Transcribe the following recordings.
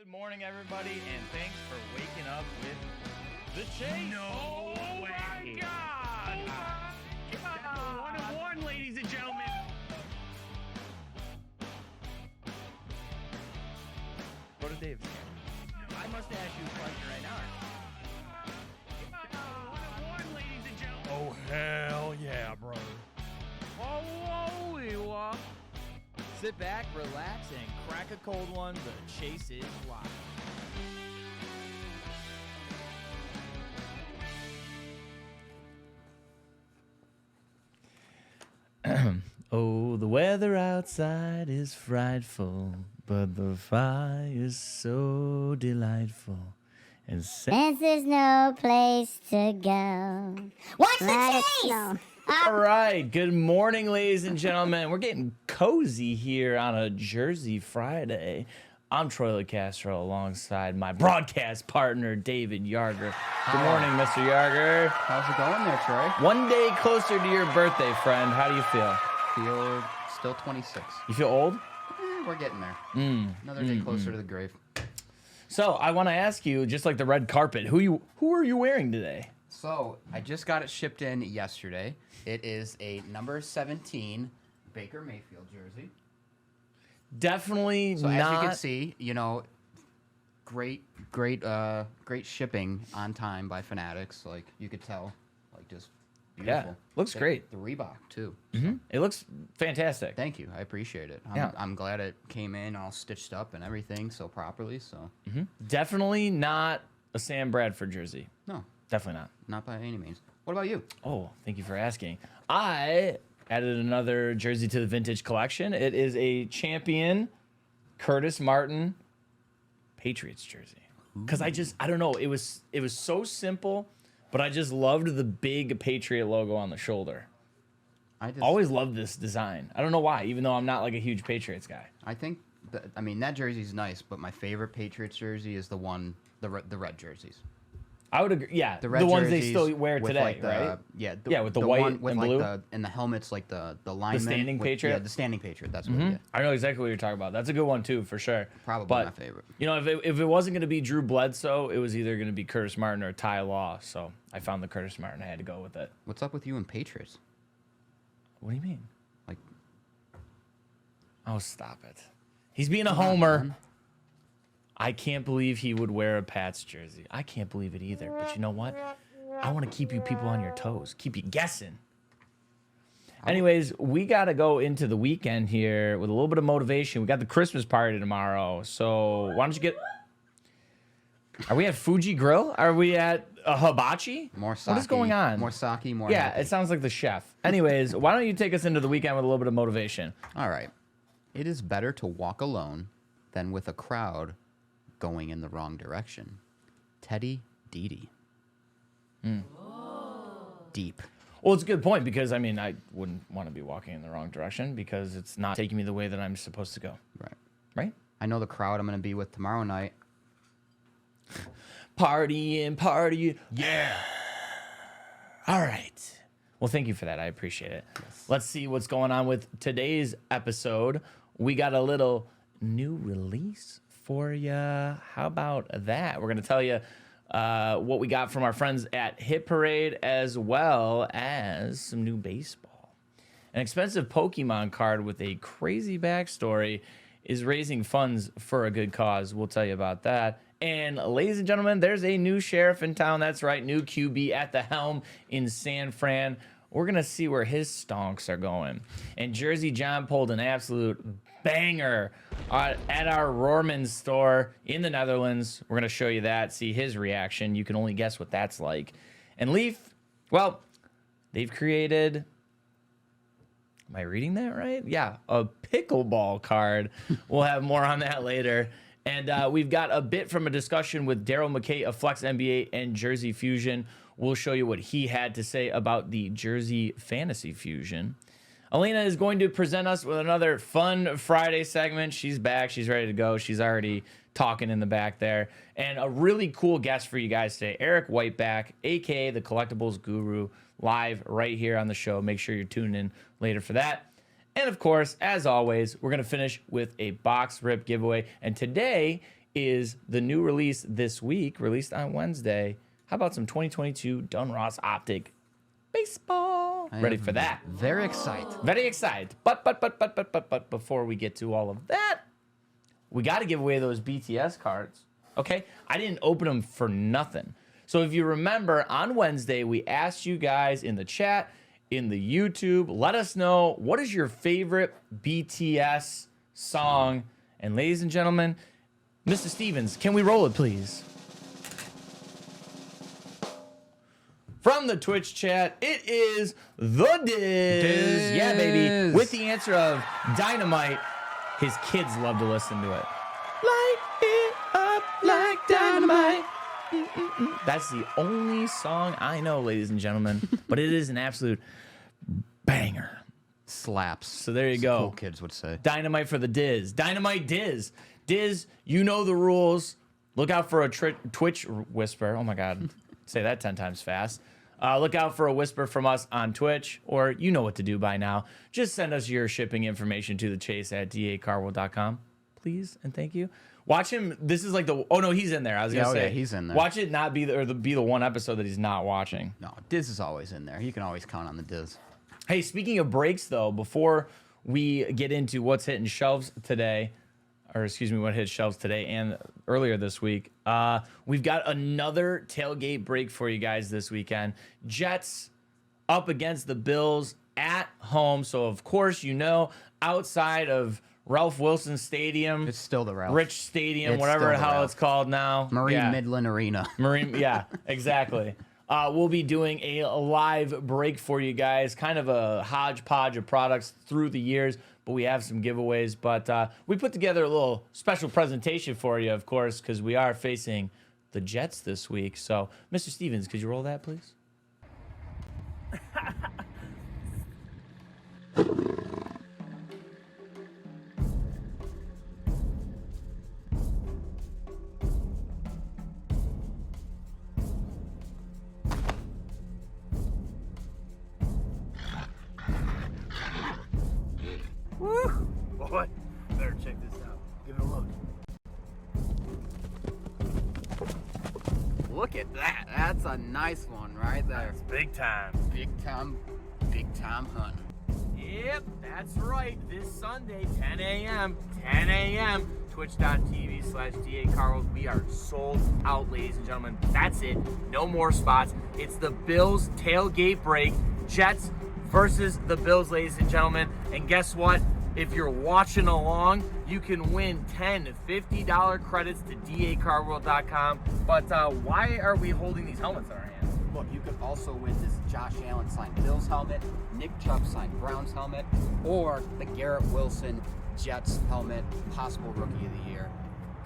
Good morning, everybody, and thanks for waking up with The Chase. No way. My God! One of one, ladies and gentlemen. Go to Dave's. I must ask you a question right now. One of one, ladies and gentlemen. Oh, hell yeah, bro. Oh, you are. Sit back, relax, and crack a cold one. The Chase is live. Oh, the weather outside is frightful, but the fire is so delightful. And Since there's no place to go. Watch the chase! all right, good morning, ladies and gentlemen. We're getting cozy here on a Jersey Friday. I'm Troy Licastro alongside my broadcast partner, David Yarger. Good morning, Mr. Yarger. How's it going there, Troy? One day closer to your birthday, friend. How do you feel? Feel still 26. You feel old? We're getting there. Another day closer to the grave. So I want to ask you, just like the red carpet, who are you wearing today? So I just got it shipped in yesterday. It is a number 17 Baker Mayfield jersey. Definitely So not. as you can see, you know, great shipping on time by Fanatics. Like you could tell, like just beautiful. Yeah, looks great. The Reebok too. It looks fantastic. Thank you. I appreciate it. Yeah. I'm glad it came in all stitched up and everything so properly. So Definitely not a Sam Bradford jersey. no, Definitely not. not by any means. What about you? Oh, thank you for asking. I added another jersey to the vintage collection. It is a champion Curtis Martin Patriots jersey. Because I don't know, it was so simple, but I just loved the big Patriot logo on the shoulder. I just Always loved this design. I don't know why, even though I'm not like a huge Patriots guy. I think that jersey's nice, but my favorite Patriots jersey is the red jerseys. I would agree. Yeah, The red the ones they jerseys still wear with, today, like, the, right? Yeah, Yeah, with the white one with and like blue. and the helmets, like the linemen. standing with, Patriot? Yeah, the standing Patriot. That's what. Yeah, I know exactly what you're talking about. That's a good one too, for sure. probably But, my favorite. You know, if it wasn't going to be Drew Bledsoe, it was either going to be Curtis Martin or Ty Law. So I found the Curtis Martin. I had to go with it. What's up with you and Patriots? What do you mean? Like, Oh, stop it. He's being a homer. I can't believe he would wear a Pats jersey. I can't believe it either. But you know what? I want to keep you people on your toes, keep you guessing. Anyways, we got to go into the weekend here with a little bit of motivation. We got the Christmas party tomorrow. So why don't you get... Are we at Fuji Grill? Are we at a hibachi? more sake. What is going on? More sake. More. Yeah, happy. it sounds like the chef. Anyways, why don't you take us into the weekend with a little bit of motivation? All right. It is better to walk alone than with a crowd going in the wrong direction. Teddy Didi. Deep. Well, it's a good point because, I mean, I wouldn't want to be walking in the wrong direction because it's not taking me the way that I'm supposed to go, Right. right? I know the crowd I'm going to be with tomorrow night. Party. Yeah. All right. Well, thank you for that. I appreciate it. Yes. Let's see what's going on with today's episode. We got a little new release for you. How about that? We're going to tell you what we got from our friends at Hit Parade, as well as some new baseball. An expensive Pokemon card with a crazy backstory is raising funds for a good cause. We'll tell you about that. And ladies and gentlemen, there's a new sheriff in town. That's right, new QB at the helm in San Fran. We're going to see where his stonks are going. And Jersey John pulled an absolute banger at our Roermans store in the Netherlands. We're going to show you that, see his reaction. You can only guess what that's like. And Leaf, well, they've created... Am I reading that right? Yeah, a pickleball card. We'll have more on that later. And we've got a bit from a discussion with Daryl McKay of Flex NBA and Jersey Fusion. We'll show you what he had to say about the Jersey Fantasy Fusion. Elena is going to present us with another fun Friday segment. She's back. She's ready to go. She's already talking in the back there. And a really cool guest for you guys today, Eric Whiteback, a.k.a. the Collectibles Guru, live right here on the show. Make sure you're tuning in later for that. And of course, as always, we're going to finish with a box rip giveaway. And today is the new release this week, released on Wednesday. How about some 2022 Dunross Optic baseball? Ready for that? Very excited. Very excited. But before we get to all of that, we got to give away those BTS cards. Okay? I didn't open them for nothing. So if you remember, on Wednesday, we asked you guys in the chat, in the YouTube, let us know, what is your favorite BTS song? And ladies and gentlemen, Mr. Stevens, can we roll it, please? From the Twitch chat, it is the Diz. Yeah, baby. With the answer of Dynamite. His kids love to listen to it. Light it up like dynamite. That's the only song I know, ladies and gentlemen. But it is an absolute banger. Slaps. So there you As go. Cool kids would say. Dynamite for the Diz. Dynamite Diz. Diz, you know the rules. Look out for a Twitch whisper. Oh, my God. Say that 10 times fast. Look out for a whisper from us on Twitch, or you know what to do by now. Just send us your shipping information to the chase at dacarworld.com, please, and thank you. Watch him. This is like the. Oh no, he's in there. I was gonna say he's in there. Watch it not be the one episode that he's not watching. No, Diz is always in there. You can always count on the Diz. Hey, speaking of breaks though, before we get into what's hitting shelves today, or excuse me, what hit shelves today and earlier this week, we've got another tailgate break for you guys this weekend. Jets up against the Bills at home. So, of course, you know, outside of Ralph Wilson Stadium. It's still the Ralph. Rich Stadium, It's whatever still the the hell Ralph. it's called now. Marine Midland Arena. Marine, yeah, exactly. We'll be doing a live break for you guys, kind of a hodgepodge of products through the years, but we have some giveaways. But we put together a little special presentation for you, of course, because we are facing the Jets this week. So, Mr. Stevens, could you roll that, please? Woo! Boy, better check this out. Give it a look. Look at that. That's a nice one right there. It's big time. Big time hunt. Yep, that's right. This Sunday, 10 a.m., 10 a.m., twitch.tv/DACarworld. We are sold out, ladies and gentlemen. That's it. No more spots. It's the Bills tailgate break. Jets versus the Bills, ladies and gentlemen. And guess what? If you're watching along, you can win $10 to $50 credits to dacarworld.com. But why are we holding these helmets in our hands? Look, you could also win this Josh Allen signed Bills helmet, Nick Chubb signed Browns helmet, or the Garrett Wilson Jets helmet, possible Rookie of the Year.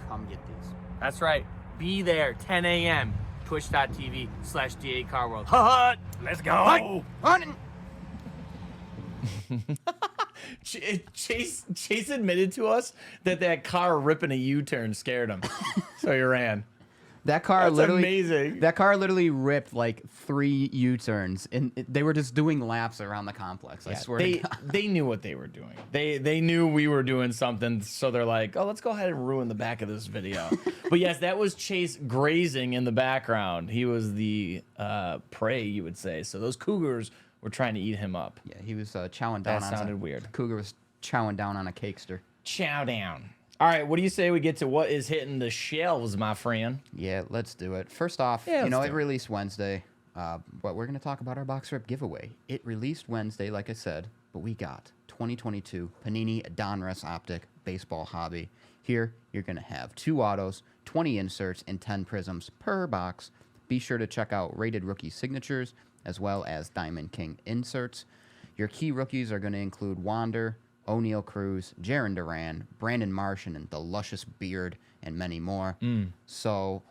Come get these. That's right. Be there, 10 a.m., twitch.tv/DACarworld. Hut! Let's go! Hunting! Chase admitted to us that car ripping a U-turn scared him, so he ran. That car That's literally amazing. That car literally ripped like 3 U-turns, and they were just doing laps around the complex. I swear to God. They knew what they were doing. They knew we were doing something, so they're like, oh, let's go ahead and ruin the back of this video. But yes, that was Chase grazing in the background. He was the prey, you would say. So those cougars were trying to eat him up. Yeah, he was chowing down. That sounded weird. Cougar was chowing down on a cakester. Chow down. All right, what do you say we get to what is hitting the shelves, my friend? Yeah, let's do it. First off, Yeah, let's do it it. released Wednesday, but we're going to talk about our box rip giveaway. It released Wednesday, like I said, but we got 2022 Panini Donruss Optic Baseball Hobby. Here, you're going to have 2 autos, 20 inserts, and 10 prisms per box. Be sure to check out Rated Rookie Signatures, as well as Diamond King inserts. Your key rookies are going to include Wander, O'Neal Cruz, Jaron Duran, Brandon Martian, and the luscious beard, and many more. So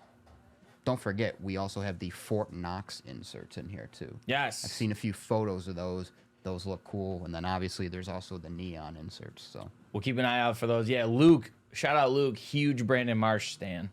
don't forget, we also have the Fort Knox inserts in here too. Yes. I've seen a few photos of those. Those look cool. And then obviously there's also the neon inserts. So We'll keep an eye out for those. Yeah, Luke, shout out Luke, huge Brandon Marsh stan.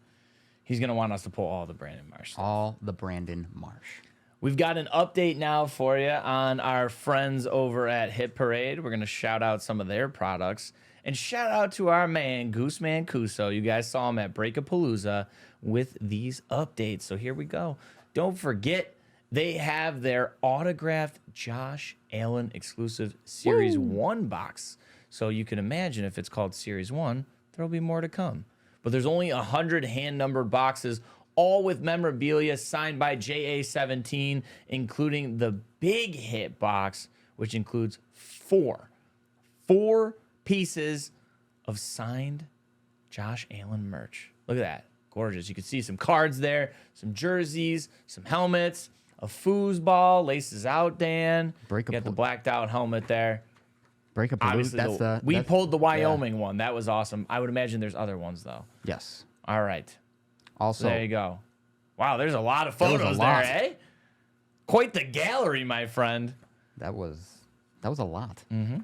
He's going to want us to pull all the Brandon Marsh stuff. all the Brandon Marsh. We've got an update now for you on our friends over at Hit Parade. We're going to shout out some of their products. And shout out to our man, Gooseman Kuso. You guys saw him at Breakapalooza with these updates. So here we go. Don't forget, they have their autographed Josh Allen exclusive Series 1 box. So you can imagine if it's called Series 1, there'll be more to come. But there's only 100 hand-numbered boxes, all with memorabilia signed by JA17, including the big hit box, which includes four pieces of signed Josh Allen merch. Look at that. Gorgeous. You can see some cards there, some jerseys, some helmets, a foosball, laces out, Dan. You got the blacked out helmet there. Breakapalooza. We pulled the Wyoming one. That was awesome. I would imagine there's other ones, though. Yes. All right. Also, so there you go. Wow, there's a lot of photos there, eh? Quite the gallery, my friend. That was a lot. Mm-hmm.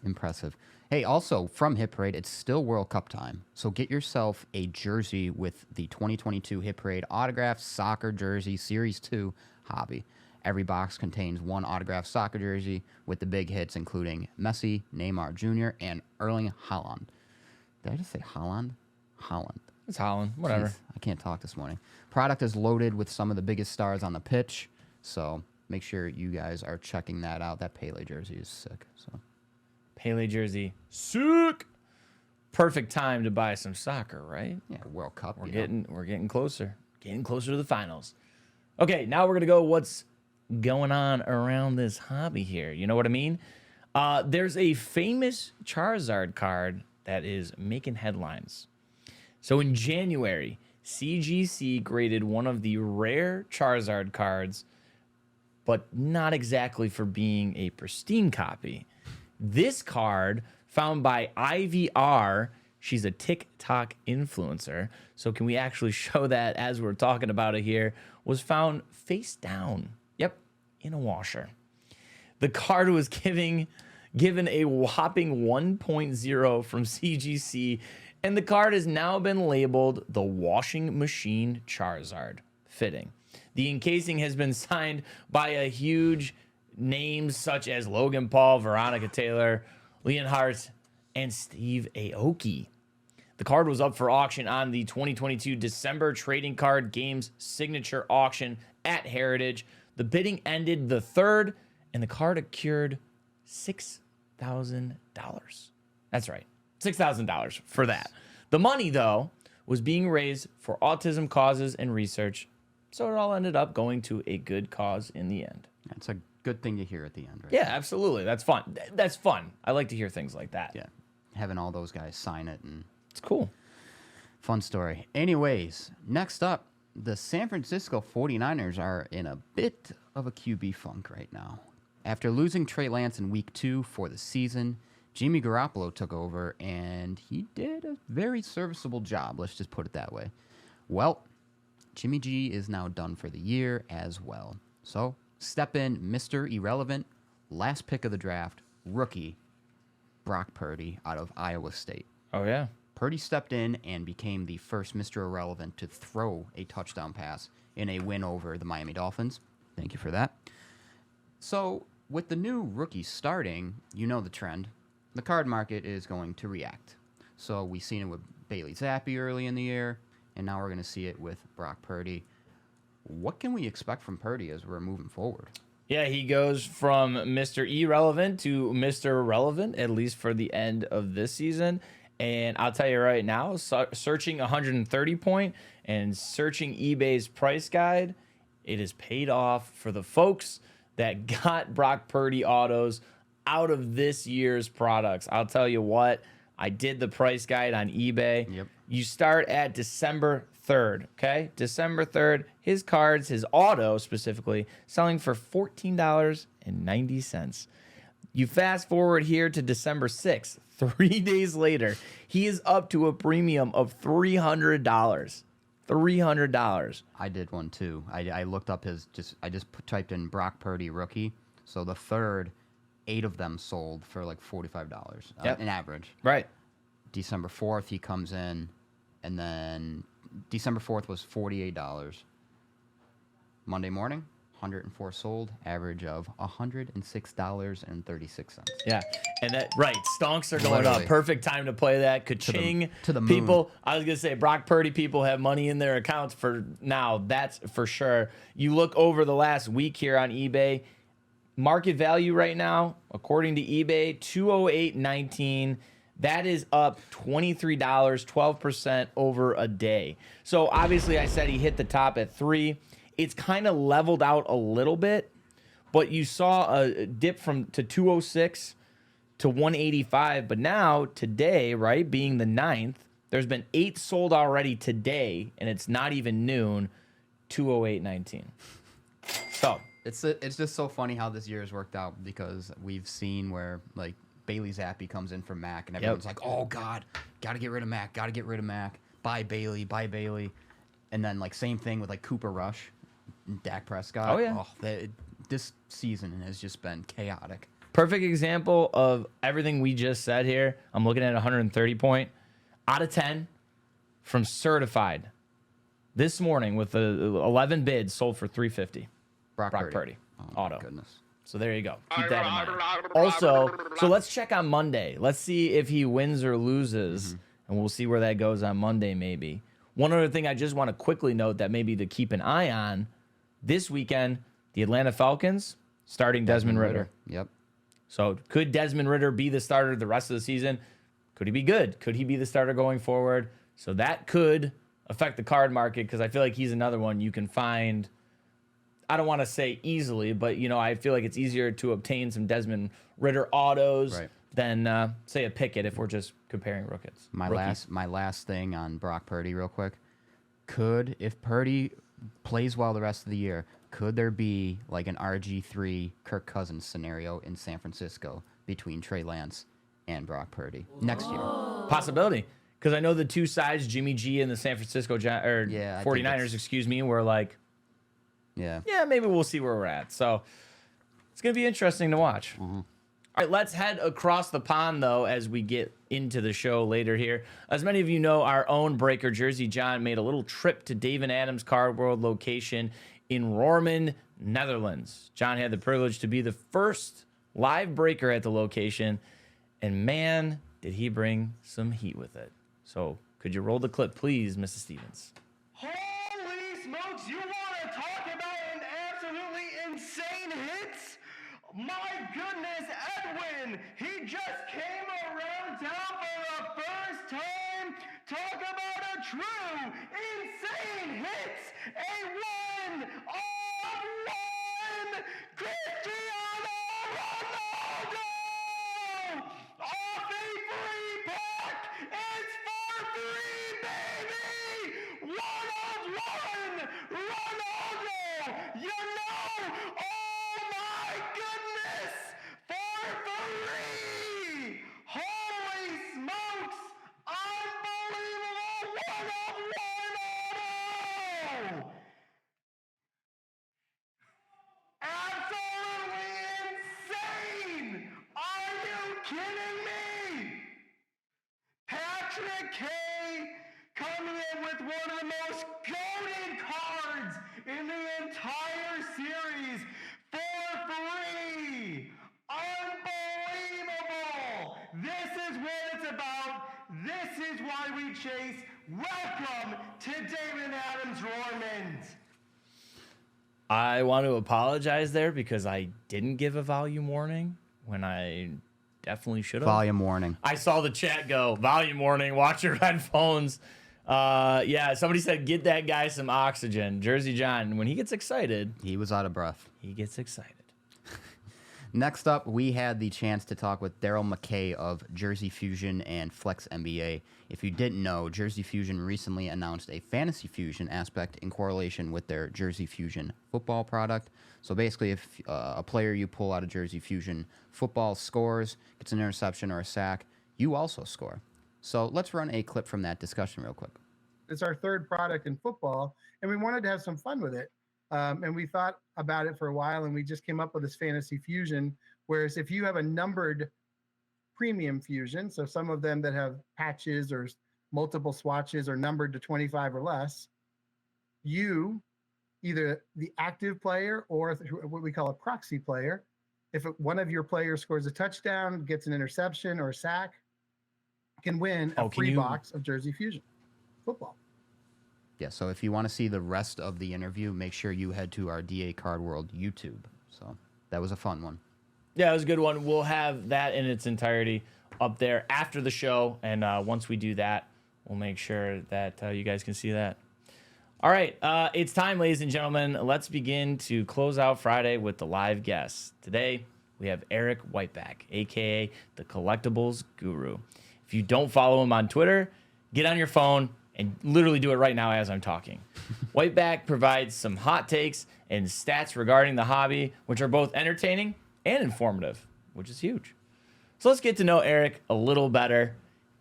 Impressive. Hey, also from Hit Parade, it's still World Cup time. So get yourself a jersey with the 2022 Hit Parade autographed soccer jersey Series 2 hobby. Every box contains one autographed soccer jersey with the big hits, including Messi, Neymar Jr., and Erling Haaland. Did I just say Haaland? Holland. It's Holland. Whatever. Jeez, I can't talk this morning. Product is loaded with some of the biggest stars on the pitch. So make sure you guys are checking that out. That Pele jersey is sick. So Pele jersey. Sick. Perfect time to buy some soccer, right? yeah, World Cup. We're getting closer. Getting closer to the finals. Okay, now we're gonna go what's going on around this hobby here. You know what I mean? There's a famous Charizard card that is making headlines. So in January, CGC graded one of the rare Charizard cards, but not exactly for being a pristine copy. This card, found by IVR, she's a TikTok influencer, so can we actually show that as we're talking about it here, was found face down. Yep, in a washer. The card was given a whopping 1.0 from CGC, and the card has now been labeled the Washing Machine Charizard. Fitting. The encasing has been signed by a huge names such as Logan Paul, Veronica Taylor, Leonhardt, and Steve Aoki. The card was up for auction on the 2022 December Trading Card Games signature auction at Heritage. The bidding ended the 3rd, and the card accrued $6,000. That's right, $6,000 for that. The money, though, was being raised for autism causes and research, so it all ended up going to a good cause in the end. That's a good thing to hear at the end, right? Yeah, absolutely. That's fun. That's fun. I like to hear things like that. Yeah. Having all those guys sign it and It's cool. fun story. Anyways, next up, the San Francisco 49ers are in a bit of a QB funk right now. After losing Trey Lance in week 2 for the season, Jimmy Garoppolo took over, and he did a very serviceable job, let's just put it that way. Well, Jimmy G is now done for the year as well. So, step in Mr. Irrelevant, last pick of the draft, rookie, Brock Purdy out of Iowa State. Oh, yeah. Purdy stepped in and became the first Mr. Irrelevant to throw a touchdown pass in a win over the Miami Dolphins. Thank you for that. So, with the new rookie starting, you know the trend. The card market is going to react. So, we've seen it with Bailey Zappi early in the year, and now we're going to see it with Brock Purdy. What can we expect from Purdy as we're moving forward? Yeah, he goes from Mr. Irrelevant to Mr. Relevant, at least for the end of this season. And I'll tell you right now, searching 130 point and searching eBay's price guide, it has paid off for the folks that got Brock Purdy autos out of this year's products. I'll tell you what, I did the price guide on eBay. Yep. You start at December 3rd, okay? December 3rd, his cards, his auto specifically, selling for $14.90. You fast forward here to December 6th, 3 days later, he is up to a premium of $300. $300. I did one too. I looked up typed in Brock Purdy rookie. So the third, 8 of them sold for like $45 Yep. an average. Right. December 4th, he comes in, and then December 4th was $48. Monday morning, 104 sold, average of $106.36. Yeah, and that right, stonks are going Literally. up. Perfect time to play that. Ka-ching. to the moon. People, I was gonna say Brock Purdy people have money in their accounts for now. That's for sure. You look over the last week here on eBay, market value right now, according to eBay, 208.19. That is up $23, 12% over a day. So obviously, I said he hit the top at 3. It's kind of leveled out a little bit, but you saw a dip to 206 to 185. But now, today, right, being the 9th, there's been 8 sold already today, and it's not even noon, 208.19. So It's just so funny how this year has worked out, because we've seen where, like, Bailey Zappi comes in for Mac, and everyone's like, oh, God, got to get rid of Mac, got to get rid of Mac. Buy Bailey, buy Bailey. And then, like, same thing with, like, Cooper Rush and Dak Prescott. Oh, yeah. This season has just been chaotic. perfect example of everything we just said here. I'm looking at 130 point out of 10 from Certified this morning with the 11 bids sold for 350. Brock Purdy. Oh, Auto. Goodness. So there you go. Keep that in mind. Also, so let's check on Monday. Let's see if he wins or loses, and we'll see where that goes on Monday maybe. One other thing I just want to quickly note that maybe to keep an eye on, this weekend, the Atlanta Falcons starting Desmond Ridder. Yep. So could Desmond Ridder be the starter the rest of the season? Could he be good? Could he be the starter going forward? So that could affect the card market, because I feel like he's another one you can find, I don't want to say easily, but, you know, I feel like it's easier to obtain some Desmond Ridder autos than, say, a Pickett if we're just comparing rookies. My last thing on Brock Purdy real quick. If Purdy plays well the rest of the year, could there be like an RG3 Kirk Cousins scenario in San Francisco between Trey Lance and Brock Purdy next year? Possibility. Because I know the two sides, Jimmy G and the San Francisco 49ers, were like, yeah, maybe we'll see where we're at. So it's going to be interesting to watch. All right, let's head across the pond, though, as we get into the show later here. As many of you know, our own Breaker Jersey John made a little trip to Dave and Adam's Card World location in Roermond, Netherlands. John had the privilege to be the first live breaker at the location, and man, did he bring some heat with it. So could you roll the clip, please, Mrs. Stevens? Holy smokes, you want to talk about an absolutely insane hit? My goodness, Edwin, he just came around town for the first time. Talk about a true insane hit. A one-on-one Cristiano Ronaldo off a free pack. It's for free, baby. One-on-one Ronaldo. You know, oh my goodness, for free. Holy smokes, unbelievable one-on-one auto. Absolutely insane! Are you kidding me? Patrick K coming in with one of the most goated cards in the entire series for free! Unbelievable! This is what it's about. This is why we chase. Welcome to David Adams Roermond. I want to apologize there because I didn't give a volume warning when I definitely should have. Volume warning. I saw the chat go, volume warning, watch your headphones. Yeah, somebody said, get that guy some oxygen. Jersey John, when he gets excited, He was out of breath. he gets excited. Next up, we had the chance to talk with Daryl McKay of Jersey Fusion and Flex NBA. If you didn't know, Jersey Fusion recently announced a Fantasy Fusion aspect in correlation with their Jersey Fusion football product. So basically, if a player you pull out of Jersey Fusion football scores, gets an interception or a sack, you also score. So let's run a clip from that discussion real quick. It's our third product in football, and we wanted to have some fun with it. And we thought about it for a while, and we just came up with this Fantasy Fusion. Whereas if you have a numbered premium fusion, so some of them that have patches or multiple swatches are numbered to 25 or less, you either the active player or what we call a proxy player. If one of your players scores a touchdown, gets an interception or a sack, can win a free box of Jersey Fusion football. Yeah, so if you want to see the rest of the interview, make sure you head to our DA Card World YouTube. So that was a fun one. Yeah, it was a good one. We'll have that in its entirety up there after the show. And once we do that, we'll make sure that you guys can see that. All right, it's time, ladies and gentlemen. Let's begin to close out Friday with the live guests. Today, we have Eric Whiteback, a.k.a. the Collectibles Guru. If you don't follow him on Twitter, get on your phone and literally do it right now as I'm talking. Whiteback provides some hot takes and stats regarding the hobby, which are both entertaining and informative, which is huge. So let's get to know Eric a little better.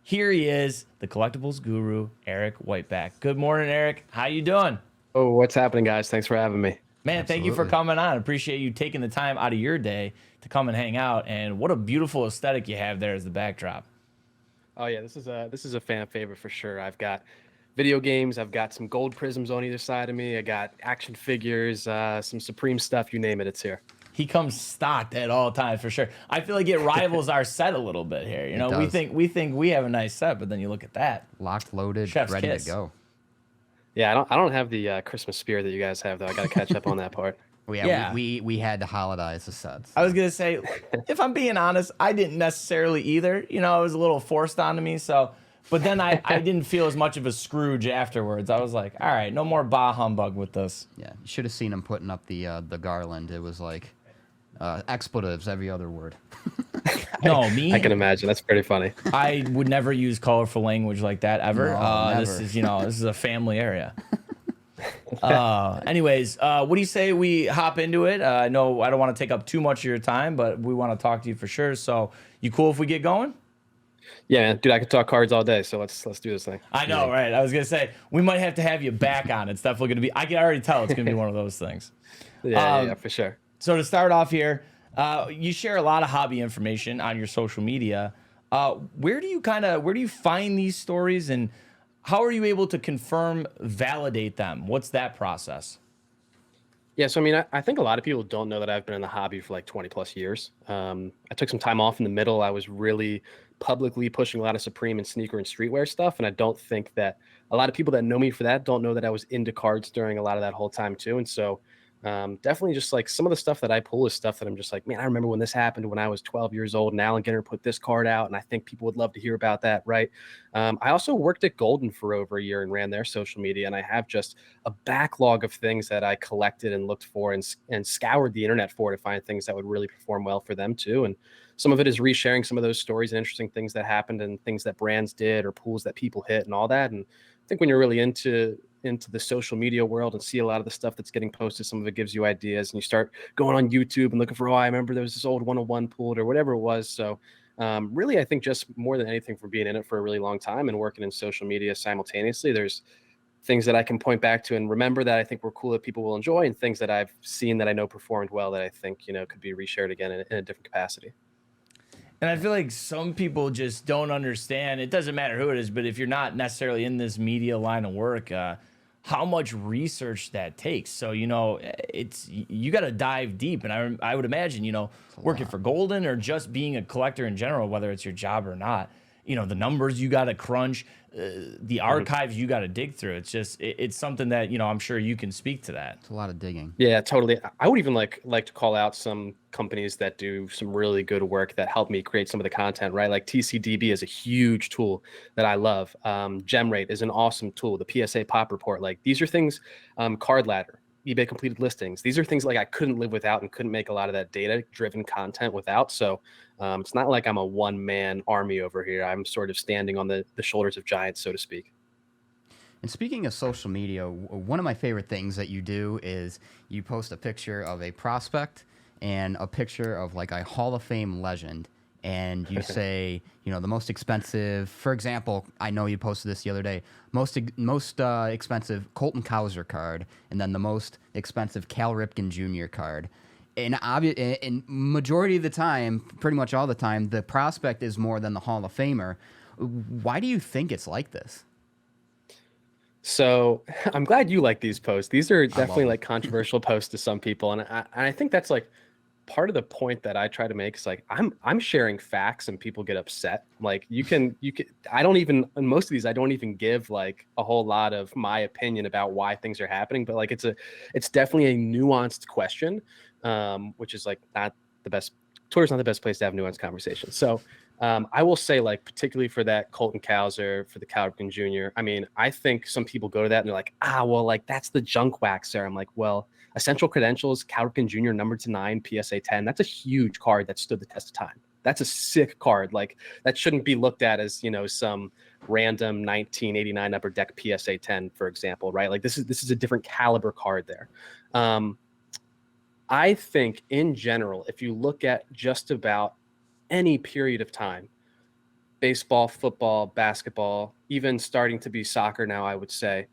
Here he is, the Collectibles Guru, Eric Whiteback. Good morning, Eric. How you doing? Oh, what's happening, guys? Thanks for having me. Man, Absolutely. Thank you for coming on. Appreciate you taking the time out of your day to come and hang out. And what a beautiful aesthetic you have there as the backdrop. Oh yeah, this is a fan favorite for sure. I've got video games. I've got some gold prisms on either side of me. I got action figures, some Supreme stuff. You name it, it's here. He comes stocked at all times for sure. I feel like it rivals our set a little bit here. You know, we think we have a nice set, but then you look at that. Locked, loaded, Chef's ready kiss. to go. Yeah, I don't have the Christmas spirit that you guys have though. I got to catch up on that part. Yeah. We had to holidayize the sets. I was gonna say, if I'm being honest, I didn't necessarily either. You know, it was a little forced onto me. So, but then I didn't feel as much of a Scrooge afterwards. I was like, all right, no more bah humbug with this. Yeah, you should have seen him putting up the garland. It was like expletives every other word. No, me. I can imagine. That's pretty funny. I would never use colorful language like that ever. No, This never. is a family area. Anyways, what do you say we hop into it? I know I don't want to take up too much of your time, but we want to talk to you for sure. So, you cool if we get going? Yeah, man. Dude, I could talk cards all day. So let's do this thing. I know, right? I was gonna say we might have to have you back on. It's definitely gonna be. I can already tell it's gonna be one of those things. Yeah, for sure. So to start off here, you share a lot of hobby information on your social media. Where do you find these stories, and how are you able to confirm, validate them? What's that process? Yeah, so I mean, I think a lot of people don't know that I've been in the hobby for like 20 plus years. I took some time off in the middle. I was really publicly pushing a lot of Supreme and sneaker and streetwear stuff, and I don't think that a lot of people that know me for that don't know that I was into cards during a lot of that whole time too. And so definitely just like some of the stuff that I pull is stuff that I'm just like, man, I remember when this happened when I was 12 years old and Alan Ginter put this card out, and I think people would love to hear about that, right? I also worked at Golden for over a year and ran their social media, and I have just a backlog of things that I collected and looked for and scoured the internet for to find things that would really perform well for them too. And some of it is resharing some of those stories and interesting things that happened and things that brands did or pools that people hit and all that. And I think when you're really into the social media world and see a lot of the stuff that's getting posted, some of it gives you ideas, and you start going on YouTube and looking for, I remember there was this old 101 pooled or whatever it was. So really, I think just more than anything from being in it for a really long time and working in social media simultaneously, there's things that I can point back to and remember that I think were cool that people will enjoy, and things that I've seen that I know performed well that I think, could be reshared again in a different capacity. And I feel like some people just don't understand. It doesn't matter who it is, but if you're not necessarily in this media line of work, how much research that takes. So, you got to dive deep. And I would imagine, working for Golden or just being a collector in general, whether it's your job or not, the numbers you got to crunch, the archives you got to dig through. It's just, it's something that, I'm sure you can speak to that. It's a lot of digging. Yeah, totally. I would even like to call out some companies that do some really good work that help me create some of the content, right? Like TCDB is a huge tool that I love. GemRate is an awesome tool. The PSA Pop Report, like these are things, Card Ladder, eBay completed listings. These are things like I couldn't live without and couldn't make a lot of that data-driven content without. So it's not like I'm a one-man army over here. I'm sort of standing on the shoulders of giants, so to speak. And speaking of social media, one of my favorite things that you do is you post a picture of a prospect and a picture of like a Hall of Fame legend. And you say, the most expensive, for example, I know you posted this the other day, most expensive Colton Cowser card, and then the most expensive Cal Ripken Jr. card. And majority of the time, pretty much all the time, the prospect is more than the Hall of Famer. Why do you think it's like this? So I'm glad you like these posts. These are definitely them. like controversial posts to some people, and I think that's like part of the point that I try to make is like I'm sharing facts and people get upset. Like you can I don't even, in most of these I don't even give like a whole lot of my opinion about why things are happening, but like it's definitely a nuanced question, which is like not the best. Twitter's not the best place to have nuanced conversations. So I will say, like, particularly for that Colton Cowser, for the Cal Ripken Jr., I mean, I think some people go to that and they're like, well, like, that's the junk waxer. I'm like, well, Essential Credentials, Cal Ripken Jr., number to 9, PSA 10, that's a huge card that stood the test of time. That's a sick card. Like, that shouldn't be looked at as, you know, some random 1989 upper deck PSA 10, for example, right? Like, this is a different caliber card there. I think in general, if you look at just about any period of time, baseball, football, basketball, even starting to be soccer now, I would say,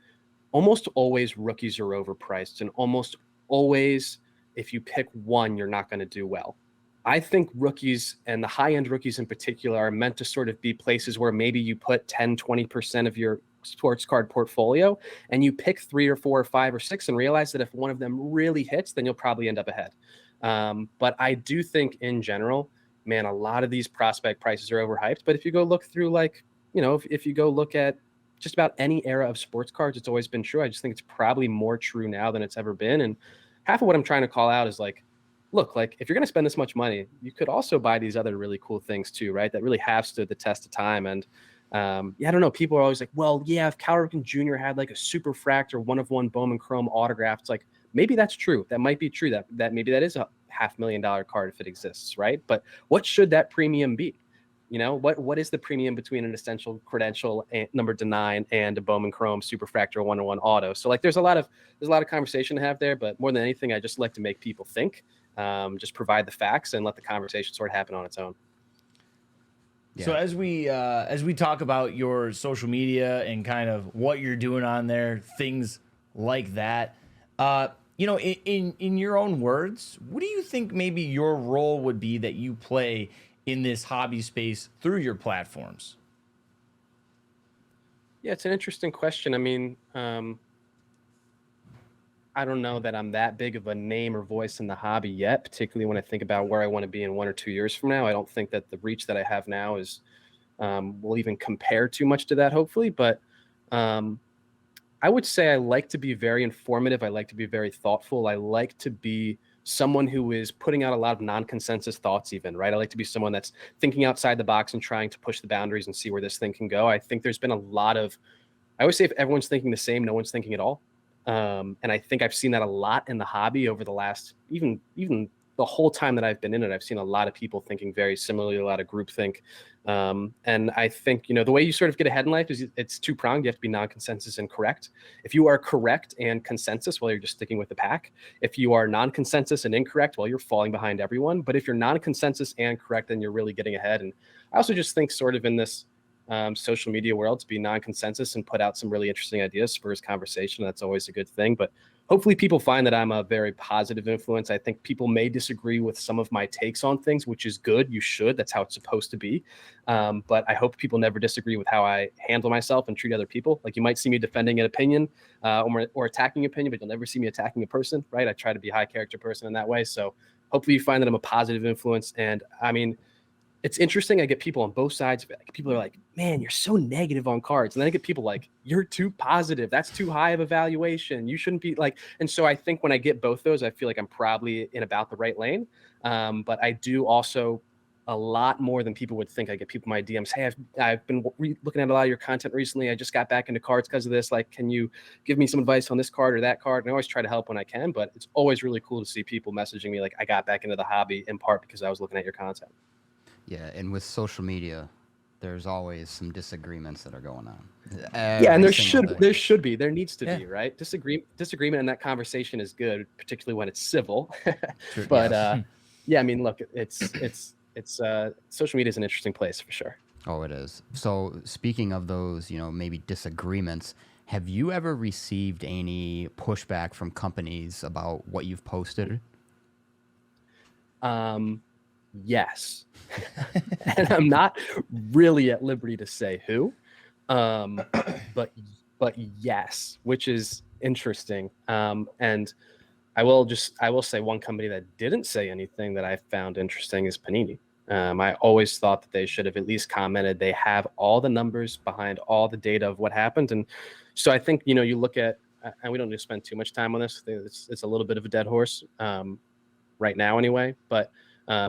almost always rookies are overpriced, and almost always, if you pick one, you're not going to do well. I think rookies, and the high-end rookies in particular, are meant to sort of be places where maybe you put 10, 20% of your sports card portfolio and you pick 3 or 4 or 5 or 6 and realize that if one of them really hits, then you'll probably end up ahead. But I do think in general, man, a lot of these prospect prices are overhyped. But if you go look through, like, you know, if you go look at just about any era of sports cards, it's always been true. I just think it's probably more true now than it's ever been. And half of what I'm trying to call out is like, look, like, if you're going to spend this much money, you could also buy these other really cool things too, right? That really have stood the test of time. And I don't know. People are always like, well, yeah, if Cal Ripken Jr. had like a super fract or 1-of-1 Bowman Chrome autograph, it's like, maybe that's true. That might be true. That maybe that is a $500,000 card if it exists, right? But what should that premium be? You know, what is the premium between an Essential Credential number to 9 and a Bowman Chrome super fractor 1-of-1 auto? So like, there's a lot of conversation to have there. But more than anything, I just like to make people think, just provide the facts and let the conversation sort of happen on its own. Yeah. So as we talk about your social media and kind of what you're doing on there, things like that, you know, in your own words, what do you think maybe your role would be that you play in this hobby space through your platforms? Yeah, it's an interesting question. I mean, I don't know that I'm that big of a name or voice in the hobby yet, particularly when I think about where I want to be in 1 or 2 years from now. I don't think that the reach that I have now is will even compare too much to that, hopefully. But I would say I like to be very informative. I like to be very thoughtful. I like to be someone who is putting out a lot of non-consensus thoughts even, right? I like to be someone that's thinking outside the box and trying to push the boundaries and see where this thing can go. I think there's been a lot of, I always say, if everyone's thinking the same, no one's thinking at all. And I think I've seen that a lot in the hobby over the last, even the whole time that I've been in it. I've seen a lot of people thinking very similarly, a lot of groupthink. And I think, you know, the way you sort of get ahead in life is it's two-pronged. You have to be non-consensus and correct. If you are correct and consensus, well, you're just sticking with the pack. If you are non-consensus and incorrect, well, you're falling behind everyone. But if you're non-consensus and correct, then you're really getting ahead. And I also just think sort of in this social media world, to be non-consensus and put out some really interesting ideas spurs conversation. That's always a good thing. But hopefully people find that I'm a very positive influence. I think people may disagree with some of my takes on things, which is good. You should. That's how it's supposed to be. But I hope people never disagree with how I handle myself and treat other people. Like, you might see me defending an opinion or attacking opinion, but you'll never see me attacking a person, right? I try to be a high character person in that way. So hopefully you find that I'm a positive influence. And I mean, it's interesting. I get people on both sides of it. People are like, man, you're so negative on cards. And then I get people like, you're too positive. That's too high of a valuation. You shouldn't be like, and so I think when I get both those, I feel like I'm probably in about the right lane. But I do also, a lot more than people would think. I get people in my DMs, hey, I've been looking at a lot of your content recently. I just got back into cards because of this. Like, can you give me some advice on this card or that card? And I always try to help when I can, but it's always really cool to see people messaging me like, I got back into the hobby in part because I was looking at your content. Yeah, and with social media, there's always some disagreements that are going on. Yeah, and there needs to be, right? Disagreement in that conversation is good, particularly when it's civil. True, but yes. yeah, I mean, look, it's social media is an interesting place for sure. Oh, it is. So speaking of those, you know, maybe disagreements, have you ever received any pushback from companies about what you've posted? Yes. And I'm not really at liberty to say who, but but yes, which is interesting. And I will say one company that didn't say anything that I found interesting is Panini. I always thought that they should have at least commented they have all the numbers behind all the data of what happened. And so I think, you know, you look at, and we don't need to spend too much time on this. It's a little bit of a dead horse right now anyway. But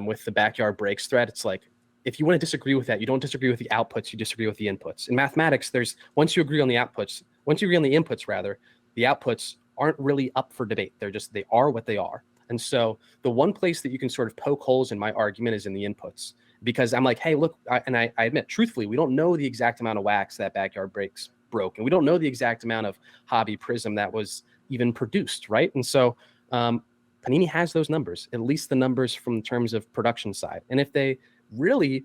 with the backyard breaks thread, it's like, if you want to disagree with that, you don't disagree with the outputs, you disagree with the inputs. In mathematics, once you agree on the inputs, rather, the outputs aren't really up for debate. They are what they are. And so the one place that you can sort of poke holes in my argument is in the inputs, because I'm like, hey, look, I admit, truthfully, we don't know the exact amount of wax that backyard breaks broke, and we don't know the exact amount of hobby prism that was even produced, right? And so Panini has those numbers, at least the numbers from terms of production side. And if they really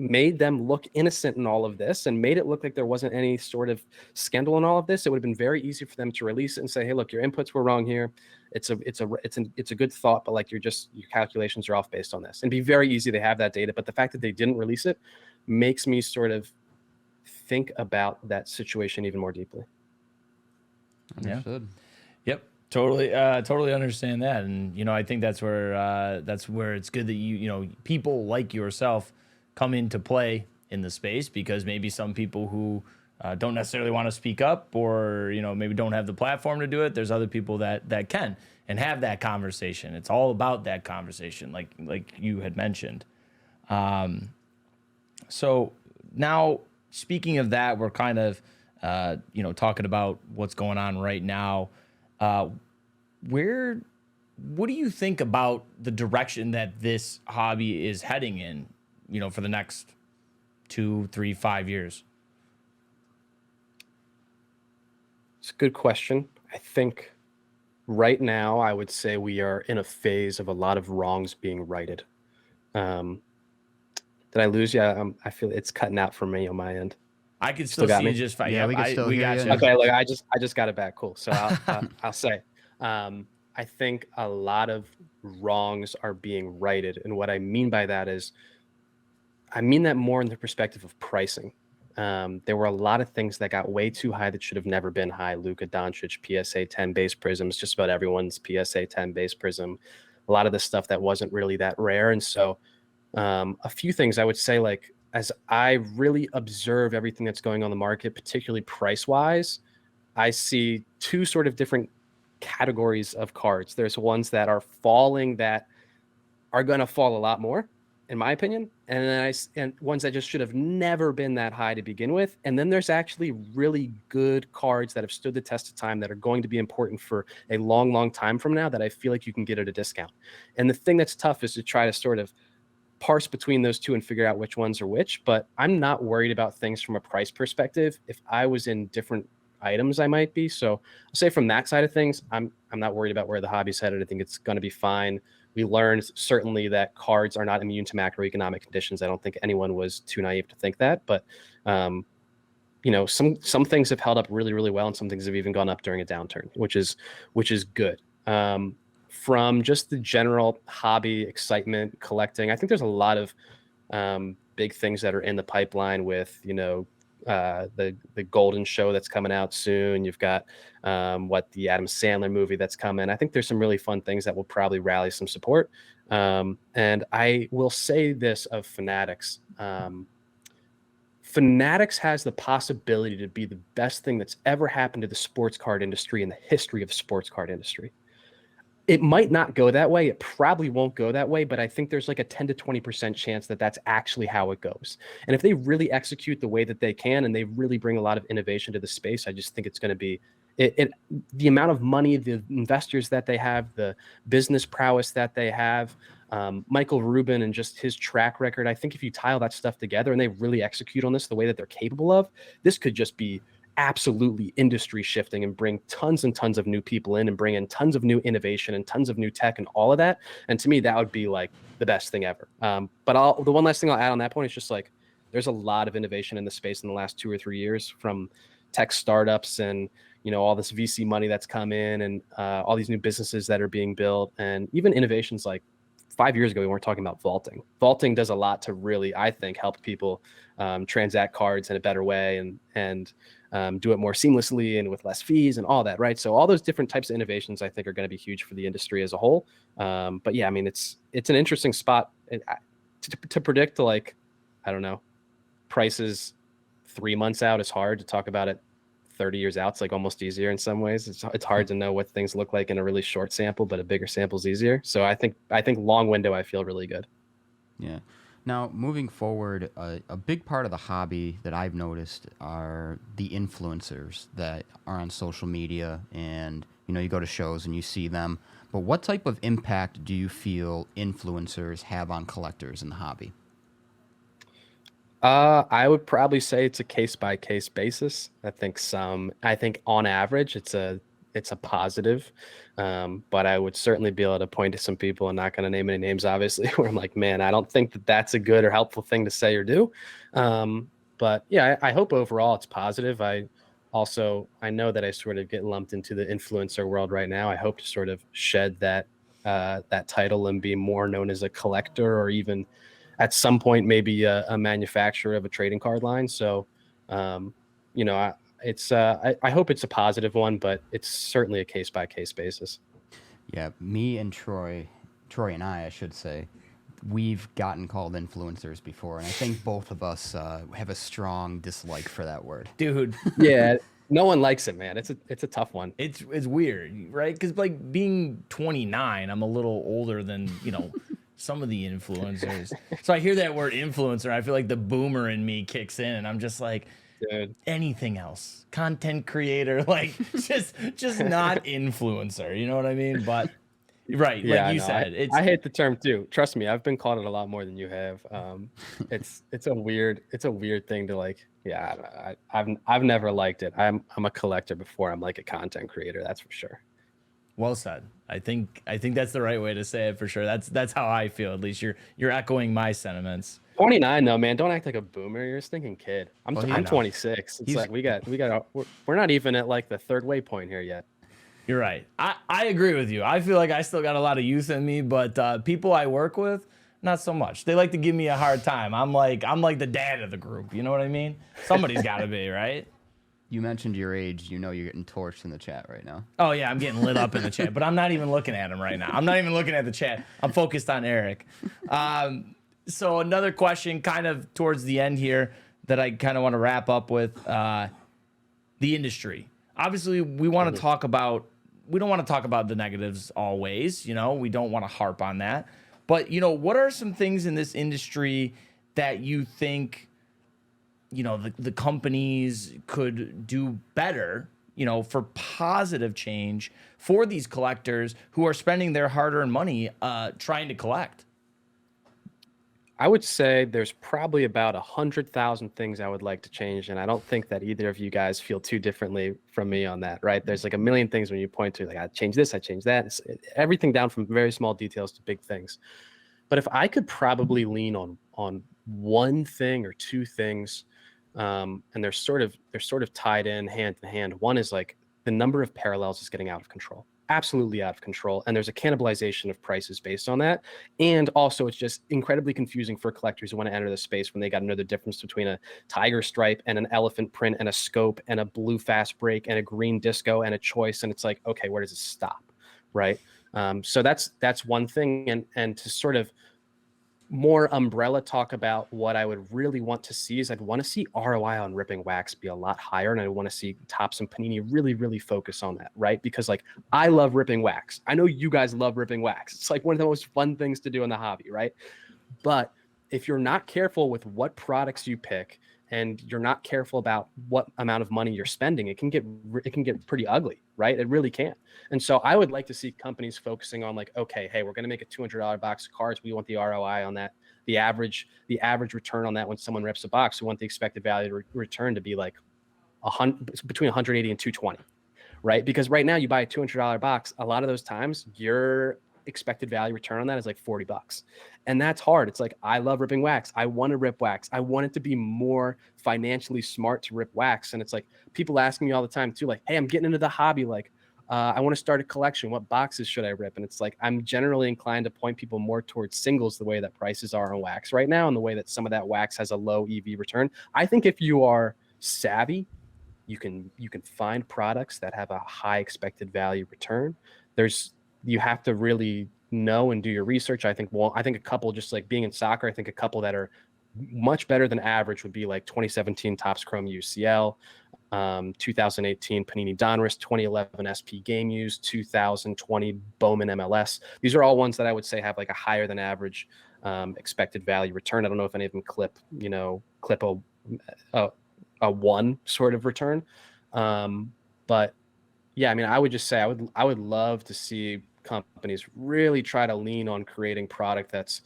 made them look innocent in all of this and made it look like there wasn't any sort of scandal in all of this, it would have been very easy for them to release it and say, hey, look, your inputs were wrong here. It's a good thought, but like your calculations are off based on this. And be very easy to have that data. But the fact that they didn't release it makes me sort of think about that situation even more deeply. Understood. Yep. Totally understand that. And, you know, I think that's where it's good that you know, people like yourself come into play in the space, because maybe some people who don't necessarily want to speak up, or, you know, maybe don't have the platform to do it. There's other people that can and have that conversation. It's all about that conversation, like you had mentioned. So now, speaking of that, we're kind of, you know, talking about what's going on right now. What do you think about the direction that this hobby is heading in, you know, for the next 2, 3, 5 years? It's a good question. I think right now I would say we are in a phase of a lot of wrongs being righted. Did I lose you? I feel it's cutting out for me on my end. I can still see you just fine. Yeah, we can still hear got you. you. Okay, look, I just got it back. Cool. So I'll say, I think a lot of wrongs are being righted, and what I mean by that is, I mean that more in the perspective of pricing. There were a lot of things that got way too high that should have never been high. Luka Doncic, PSA 10 base prisms, just about everyone's PSA 10 base prism. A lot of the stuff that wasn't really that rare. And so a few things I would say, like, as I really observe everything that's going on the market, particularly price-wise, I see two sort of different categories of cards. There's ones that are falling that are going to fall a lot more, in my opinion, and then ones that just should have never been that high to begin with. And then there's actually really good cards that have stood the test of time that are going to be important for a long, long time from now, that I feel like you can get at a discount. And the thing that's tough is to try to sort of parse between those two and figure out which ones are which. But I'm not worried about things from a price perspective. If I was in different items, I might be. So I'll say from that side of things, I'm not worried about where the hobby's headed. I think it's going to be fine. We learned certainly that cards are not immune to macroeconomic conditions. I don't think anyone was too naive to think that, but you know, some things have held up really, really well, and some things have even gone up during a downturn, which is good. From just the general hobby excitement, collecting, I think there's a lot of big things that are in the pipeline with, you know, the Golden Show that's coming out soon. You've got the Adam Sandler movie that's coming. I think there's some really fun things that will probably rally some support. And I will say this of Fanatics. Fanatics has the possibility to be the best thing that's ever happened to the sports card industry in the history of the sports card industry. It might not go that way. It probably won't go that way, but I think there's like a 10 to 20% chance that that's actually how it goes. And if they really execute the way that they can, and they really bring a lot of innovation to the space, I just think it's going to be the amount of money, the investors that they have, the business prowess that they have, Michael Rubin and just his track record. I think if you tie all that stuff together and they really execute on this the way that they're capable of, this could just be absolutely industry shifting and bring tons and tons of new people in and bring in tons of new innovation and tons of new tech and all of that. And to me, that would be like the best thing ever. But the one last thing I'll add on that point is just like, there's a lot of innovation in the space in the last 2 or 3 years, from tech startups and, you know, all this VC money that's come in, and all these new businesses that are being built, and even innovations like 5 years ago, we weren't talking about vaulting. Vaulting does a lot to really, I think, help people transact cards in a better way and do it more seamlessly and with less fees and all that, right? So all those different types of innovations, I think, are going to be huge for the industry as a whole. But yeah, I mean, it's an interesting spot to predict, like, I don't know, prices 3 months out is hard. To talk about it 30 years out, it's like almost easier in some ways. It's hard to know what things look like in a really short sample, but a bigger sample is easier. So I think long window, I feel really good. Yeah. Now, moving forward, a big part of the hobby that I've noticed are the influencers that are on social media, and you go to shows and you see them. But what type of impact do you feel influencers have on collectors in the hobby? I would probably say it's a case by case basis. I think on average it's a positive. But I would certainly be able to point to some people, I'm not going to name any names, obviously, where I'm like, man, I don't think that that's a good or helpful thing to say or do. But yeah, I hope overall it's positive. I know that I sort of get lumped into the influencer world right now. I hope to sort of shed that title and be more known as a collector, or even at some point maybe a manufacturer of a trading card line. So, I hope it's a positive one, but it's certainly a case by case basis. Yeah, me and Troy and I should say, we've gotten called influencers before, and I think both of us have a strong dislike for that word. Dude. Yeah, no one likes it, man. It's a tough one. It's weird, right? Because like being 29, I'm a little older than some of the influencers. So I hear that word influencer, I feel like the boomer in me kicks in, and I'm just like, dude, anything else, content creator, like just not influencer. You know what I mean? But right, yeah, like you said, I hate the term too. Trust me, I've been called it a lot more than you have. It's a weird thing to like. Yeah, I've never liked it. I'm a collector before I'm like a content creator. That's for sure. Well said. I think that's the right way to say it for sure. That's how I feel. At least you're echoing my sentiments. 29 though, man. Don't act like a boomer. You're a stinking kid. I'm 26. It's like we're not even at like the third waypoint here yet. You're right. I agree with you. I feel like I still got a lot of youth in me, but people I work with, not so much. They like to give me a hard time. I'm like the dad of the group. You know what I mean? Somebody's got to be, right? You mentioned your age. You're getting torched in the chat right now. Oh, yeah, I'm getting lit up in the chat, but I'm not even looking at him right now. I'm not even looking at the chat. I'm focused on Eric. So another question kind of towards the end here that I kind of want to wrap up with, the industry. Obviously, we don't want to talk about the negatives always. We don't want to harp on that. But, what are some things in this industry that you think the companies could do better, for positive change for these collectors who are spending their hard-earned money trying to collect? I would say there's probably about 100,000 things I would like to change, and I don't think that either of you guys feel too differently from me on that, right? There's like a million things when you point to, like, I change this, I change that. It's everything down from very small details to big things. But if I could probably lean on one thing or two things, and they're sort of tied in hand in hand. One is like the number of parallels is getting out of control. Absolutely out of control, and there's a cannibalization of prices based on that. And also, it's just incredibly confusing for collectors who want to enter the space when they got to know the difference between a tiger stripe and an elephant print and a scope and a blue fast break and a green disco and a choice. And it's like, okay, where does it stop, right? So that's one thing. And to sort of more umbrella talk about what I would really want to see is I'd want to see ROI on ripping wax be a lot higher, and I want to see Topps and Panini really, really focus on that, right? Because like I love ripping wax. I know you guys love ripping wax. It's like one of the most fun things to do in the hobby, right? But if you're not careful with what products you pick and you're not careful about what amount of money you're spending, it can get pretty ugly, right? It really can. And so I would like to see companies focusing on like, okay, hey, we're going to make a $200 box of cards. We want the ROI on that, the average return on that when someone rips a box. We want the expected value return to be like between 180 and 220, right? Because right now you buy a $200 box, a lot of those times your expected value return on that is like $40. And that's hard. It's like, I love ripping wax. I want to rip wax. I want it to be more financially smart to rip wax. And it's like people asking me all the time too, like, hey, I'm getting into the hobby. Like, I want to start a collection. What boxes should I rip? And it's like, I'm generally inclined to point people more towards singles, the way that prices are on wax right now, and the way that some of that wax has a low EV return. I think if you are savvy, you can find products that have a high expected value return. You have to really know and do your research. I think a couple, just like being in soccer, I think a couple that are much better than average would be like 2017 Topps Chrome UCL, 2018 Panini Donruss, 2011 SP Game Use, 2020 Bowman MLS. These are all ones that I would say have like a higher than average expected value return. I don't know if any of them clip a 1 sort of return. But yeah, I mean, I would just say I would love to see companies really try to lean on creating product that's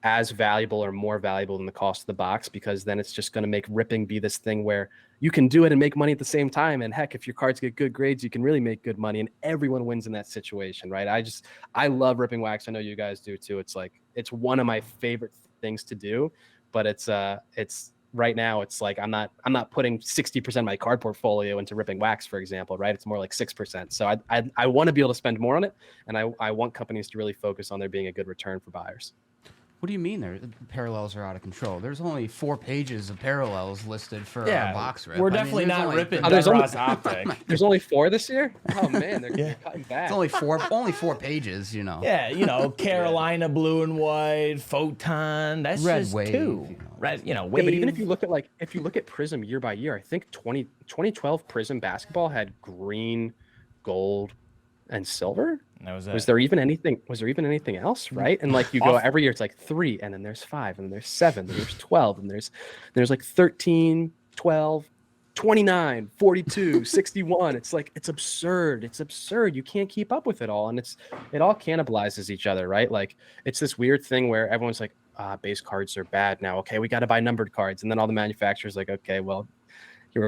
as valuable or more valuable than the cost of the box, because then it's just going to make ripping be this thing where you can do it and make money at the same time. And heck, if your cards get good grades, you can really make good money, and everyone wins in that situation, right? I love ripping wax. I know you guys do too. It's one of my favorite things to do, but it's right now it's like I'm not putting 60% of my card portfolio into ripping wax, for example, right? It's more like 6%. So I want to be able to spend more on it, and I want companies to really focus on there being a good return for buyers. What do you mean the parallels are out of control? There's only 4 pages of parallels listed for a box rip. We're definitely not ripping there's Donruss Optic. There's only 4 this year? Oh man, they're cutting back. It's only 4 pages, you know. Yeah, Carolina blue and white, Photon. That's Red just wave, 2. Red, wave. Yeah, but even if you look at Prism year by year, I think 2012 Prism basketball had green, gold, and silver. That was it. Was there even anything else, right? And like you go every year, it's like 3, and then there's 5, and then there's 7, and there's 12, and there's like 13, 12, 29, 42, 61. It's like, it's absurd. It's absurd. You can't keep up with it all. And it all cannibalizes each other, right? Like it's this weird thing where everyone's like, base cards are bad now. Okay, we got to buy numbered cards. And then all the manufacturers like, okay, well, here's what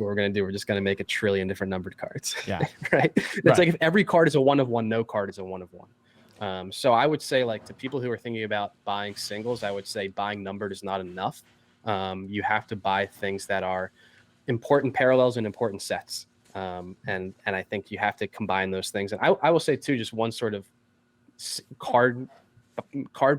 we're going to do. We're just going to make 1 trillion different numbered cards. Yeah. Right. It's like if every card is a 1 of 1, no card is a 1 of 1. So I would say, like, to people who are thinking about buying singles, I would say buying numbered is not enough. You have to buy things that are important parallels and important sets. And I think you have to combine those things. And I will say too, just one sort of card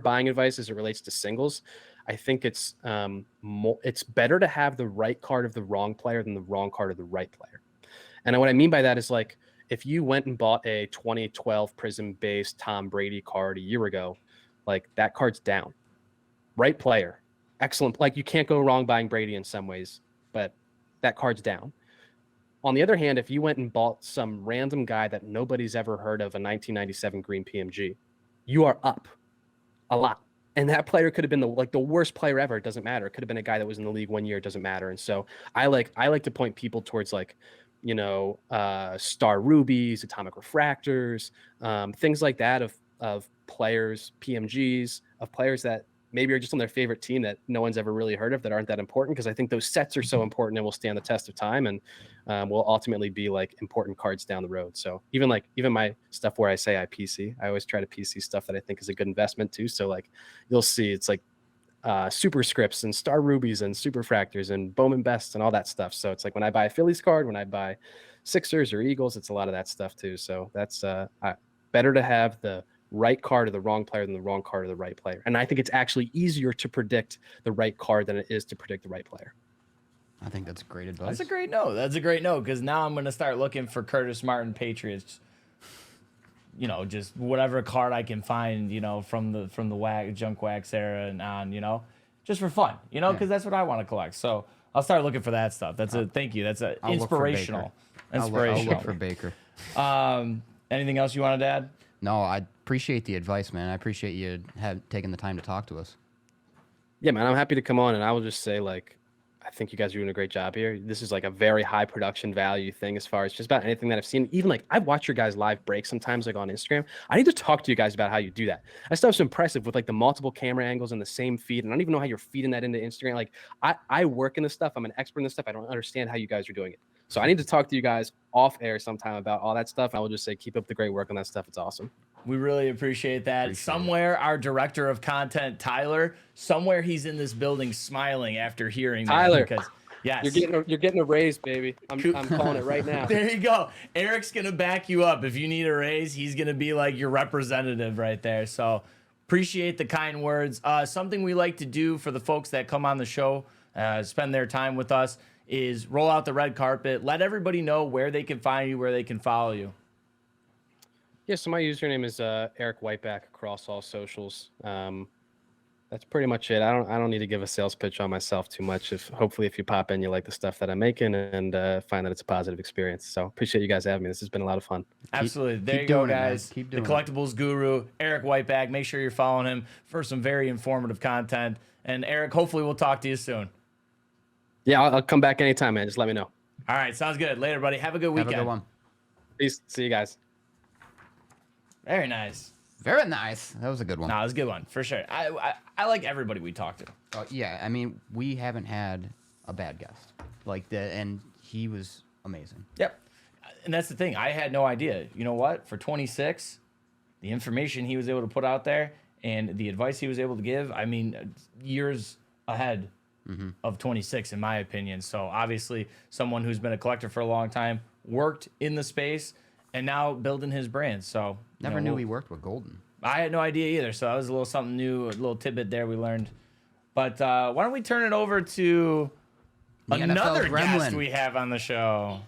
buying advice as it relates to singles. I think it's better to have the right card of the wrong player than the wrong card of the right player. And what I mean by that is, like, if you went and bought a 2012 Prism-based Tom Brady card a year ago, like, that card's down. Right player, excellent. Like, you can't go wrong buying Brady in some ways, but that card's down. On the other hand, if you went and bought some random guy that nobody's ever heard of, a 1997 green PMG, you are up a lot. And that player could have been the worst player ever. It doesn't matter. It could have been a guy that was in the league 1 year. It doesn't matter. And so I like to point people towards, like, Star Rubies, Atomic Refractors, things like that of players, PMGs, of players that maybe are just on their favorite team that no one's ever really heard of, that aren't that important, because I think those sets are so important and will stand the test of time, and will ultimately be like important cards down the road. So even my stuff where I say I PC, I always try to PC stuff that I think is a good investment too. So like you'll see it's like super scripts and Star Rubies and super fractors and Bowman Bests and all that stuff. So it's like when I buy a Phillies card, when I buy Sixers or Eagles, it's a lot of that stuff too. So that's better to have the right card of the wrong player than the wrong card of the right player. And I think it's actually easier to predict the right card than it is to predict the right player. I think that's great advice. That's a great note, because now I'm going to start looking for Curtis Martin Patriots. Just whatever card I can find, from the junk wax era and on, just for fun, because that's what I want to collect. So I'll start looking for that stuff. Thank you. That's inspirational. I'll look for Baker. Anything else you wanted to add? No, I appreciate the advice, man. I appreciate you taking the time to talk to us. Yeah, man, I'm happy to come on, and I will just say, like, I think you guys are doing a great job here. This is like a very high production value thing as far as just about anything that I've seen. Even like I've watched your guys' live breaks sometimes, like on Instagram. I need to talk to you guys about how you do that. That stuff's impressive with like the multiple camera angles and the same feed. And I don't even know how you're feeding that into Instagram. Like I work in this stuff. I'm an expert in this stuff. I don't understand how you guys are doing it. So I need to talk to you guys off air sometime about all that stuff. I will just say, keep up the great work on that stuff. It's awesome. We really appreciate that. Our director of content, Tyler, somewhere he's in this building smiling after hearing Tyler. that, because Yes. You're getting a raise, baby. I'm calling it right now. There you go. Eric's going to back you up. If you need a raise, he's going to be like your representative right there. So appreciate the kind words. Something we like to do for the folks that come on the show, spend their time with us, is roll out the red carpet. Let everybody know where they can find you, where they can follow you. Yeah, so my username is Eric Whiteback across all socials. That's pretty much it. I don't need to give a sales pitch on myself too much. Hopefully if you pop in, you like the stuff that I'm making and find that it's a positive experience. So appreciate you guys having me. This has been a lot of fun. Absolutely. There keep you go, doing it, man. guys. Keep The doing it. Collectibles Guru, Eric Whiteback. Make sure you're following him for some very informative content. And Eric, hopefully we'll talk to you soon. Yeah, I'll come back anytime, man. Just let me know. All right, sounds good. Later, buddy. Have a good Have weekend. a good one. Peace. See you guys. Very nice. Very nice. That was a good one. No, it was a good one for sure. I like everybody we talked to. Yeah, I mean, we haven't had a bad guest like that, and he was amazing. Yep. And that's the thing. I had no idea. You know what? For 26, the information he was able to put out there and the advice he was able to give, I mean, years ahead of 26, in my opinion. So obviously, someone who's been a collector for a long time, worked in the space, and now building his brand. So Never knew he worked with Golden. I had no idea either. So that was a little something new, a little tidbit there we learned. But why don't we turn it over to The NFL another gremlin. guest we have on the show?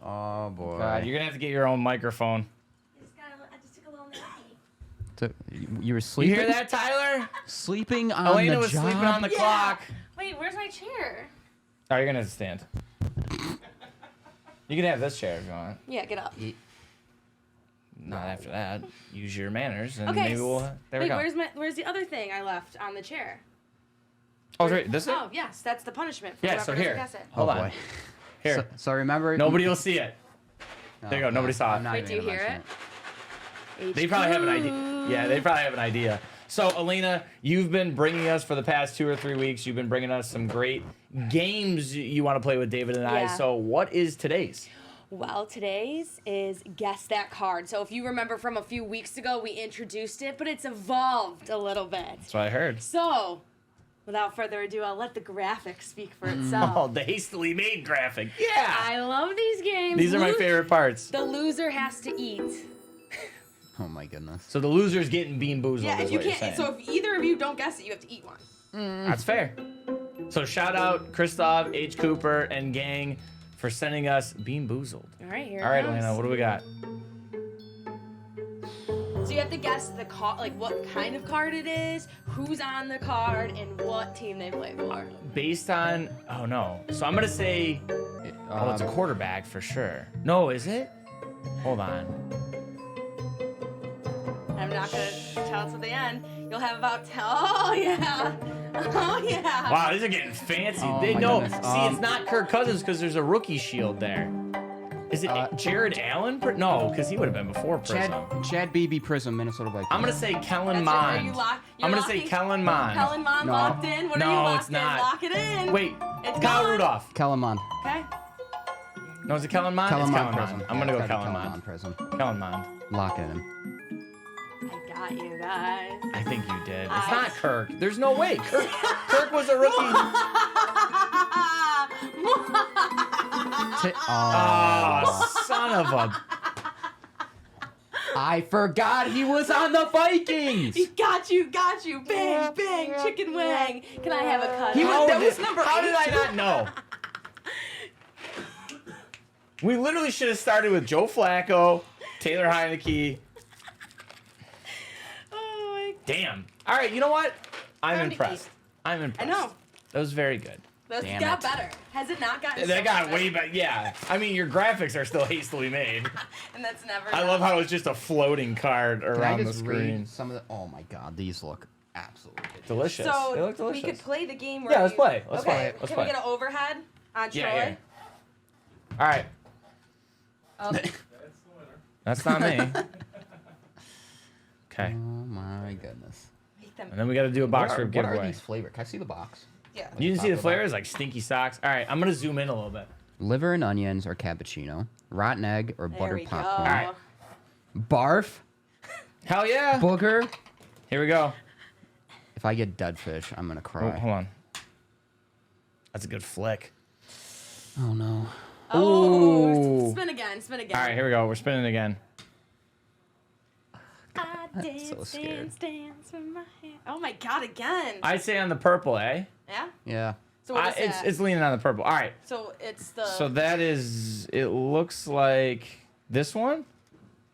Oh boy. God, you're gonna have to get your own microphone. I just took a little nap. You were You sleeping. hear that, Tyler? Sleeping on Elena the was job. sleeping on the clock. Wait, where's my chair? Oh, you're gonna have to stand. You can have this chair if you want. Yeah, get up. Not after that. Use your manners, and Okay. maybe we'll. There we Wait, go. where's the other thing I left on the chair? Oh, right. This is. Oh, yes, that's the punishment. For Yeah. whoever So doesn't here. guess it. Hold Oh, on. boy. Here. So remember. Nobody will see it. No, there you go, nobody saw it. I'm not Wait, even do you gonna hear mention They probably have an idea. Yeah, they probably have an idea. So, Alina, you've been bringing us for the past 2 or 3 weeks. You've been bringing us some great games you want to play with David and I. Yeah. So, what is today's? Well, today's is Guess That Card. So if you remember from a few weeks ago, we introduced it, but it's evolved a little bit. That's what I heard. So, without further ado, I'll let the graphic speak for itself. Oh, the hastily made graphic. Yeah. I love these games. These are my favorite parts. The loser has to eat. Oh my goodness. So the loser's getting bean boozled. Yeah, is if you what you're can't. saying. So if either of you don't guess it, you have to eat one. That's fair. So shout out Christoph, H. Cooper, and gang for sending us Bean Boozled. All right, here. All right, it comes. Elena, what do we got? So you have to guess the card, like what kind of card it is, who's on the card, and what team they play for. Based on, oh no. So I'm gonna say, oh, it's a quarterback for sure. No, is it? Hold on. I'm not gonna tell it to the end. You'll have about oh yeah, oh yeah. Wow, these are getting fancy. Oh They my know. goodness. See, it's not Kirk Cousins because there's a rookie shield there. Is it Jared Allen? No, because he would have been before Prism. Chad Beebe Prism, Minnesota Vikings. I'm gonna say Kellen That's it. Are Mond. you locked? You're I'm gonna say locking- Kellen Mond. Kellen Mond No. locked in. What are No, you locked it's in? not. Lock it in. Wait, It's Kyle gone. Rudolph. Kellen Mond. Okay. No, is it Kellen Mond? Kellen It's Mond Kellen Prism. Mond. I'm Yeah, gonna go it's gotta be Kellen Mond. Prism. Kellen Mond. Lock it in. I got you guys. I think you did. It's I- not Kirk. There's no way. Kirk was a rookie. Oh, son of a. I forgot he was on the Vikings. Got you. Bang, bang, chicken wing. Can I have a cut? That was number How did I not know? We literally should have started with Joe Flacco, Taylor Heineke. Oh my. Damn. All right, you know what? I'm Round impressed. eight. I'm impressed. I know. That was very good. That's Damn got it. better. Has it not gotten? That so got much way better? better. Yeah. I mean, your graphics are still hastily made. And that's never. I love how it's just a floating card Can I around the just screen. read some of the? Oh my God, these look absolutely Delicious. So They look we delicious. could play the game. Where Yeah, let's you- play. Let's okay. play. Let's Can play. we get an overhead on Troy? Yeah, All right. Oh, That's not me. Okay. Oh my goodness. make them. And then we got to do a box What for are, what are giveaway. these flavors? Can I see the box? Yeah. You didn't see the Top of flavors like stinky socks. All right, I'm gonna zoom in a little bit. Liver and onions or cappuccino, rotten egg or There buttered we popcorn. go. All right. Barf, Hell yeah! booger. Here we go. If I get dead fish, I'm gonna Oh, cry. hold on. That's a good flick. Oh no. Oh, Ooh. spin again. Spin again. All right, here we go. We're spinning again. I dance, so scared. dance, dance with my hand. Oh my god, again. I'd say on the purple, eh? Yeah. Yeah. So what is It's that? it's leaning on the purple. All right. So it's the. So that is. It looks like this one.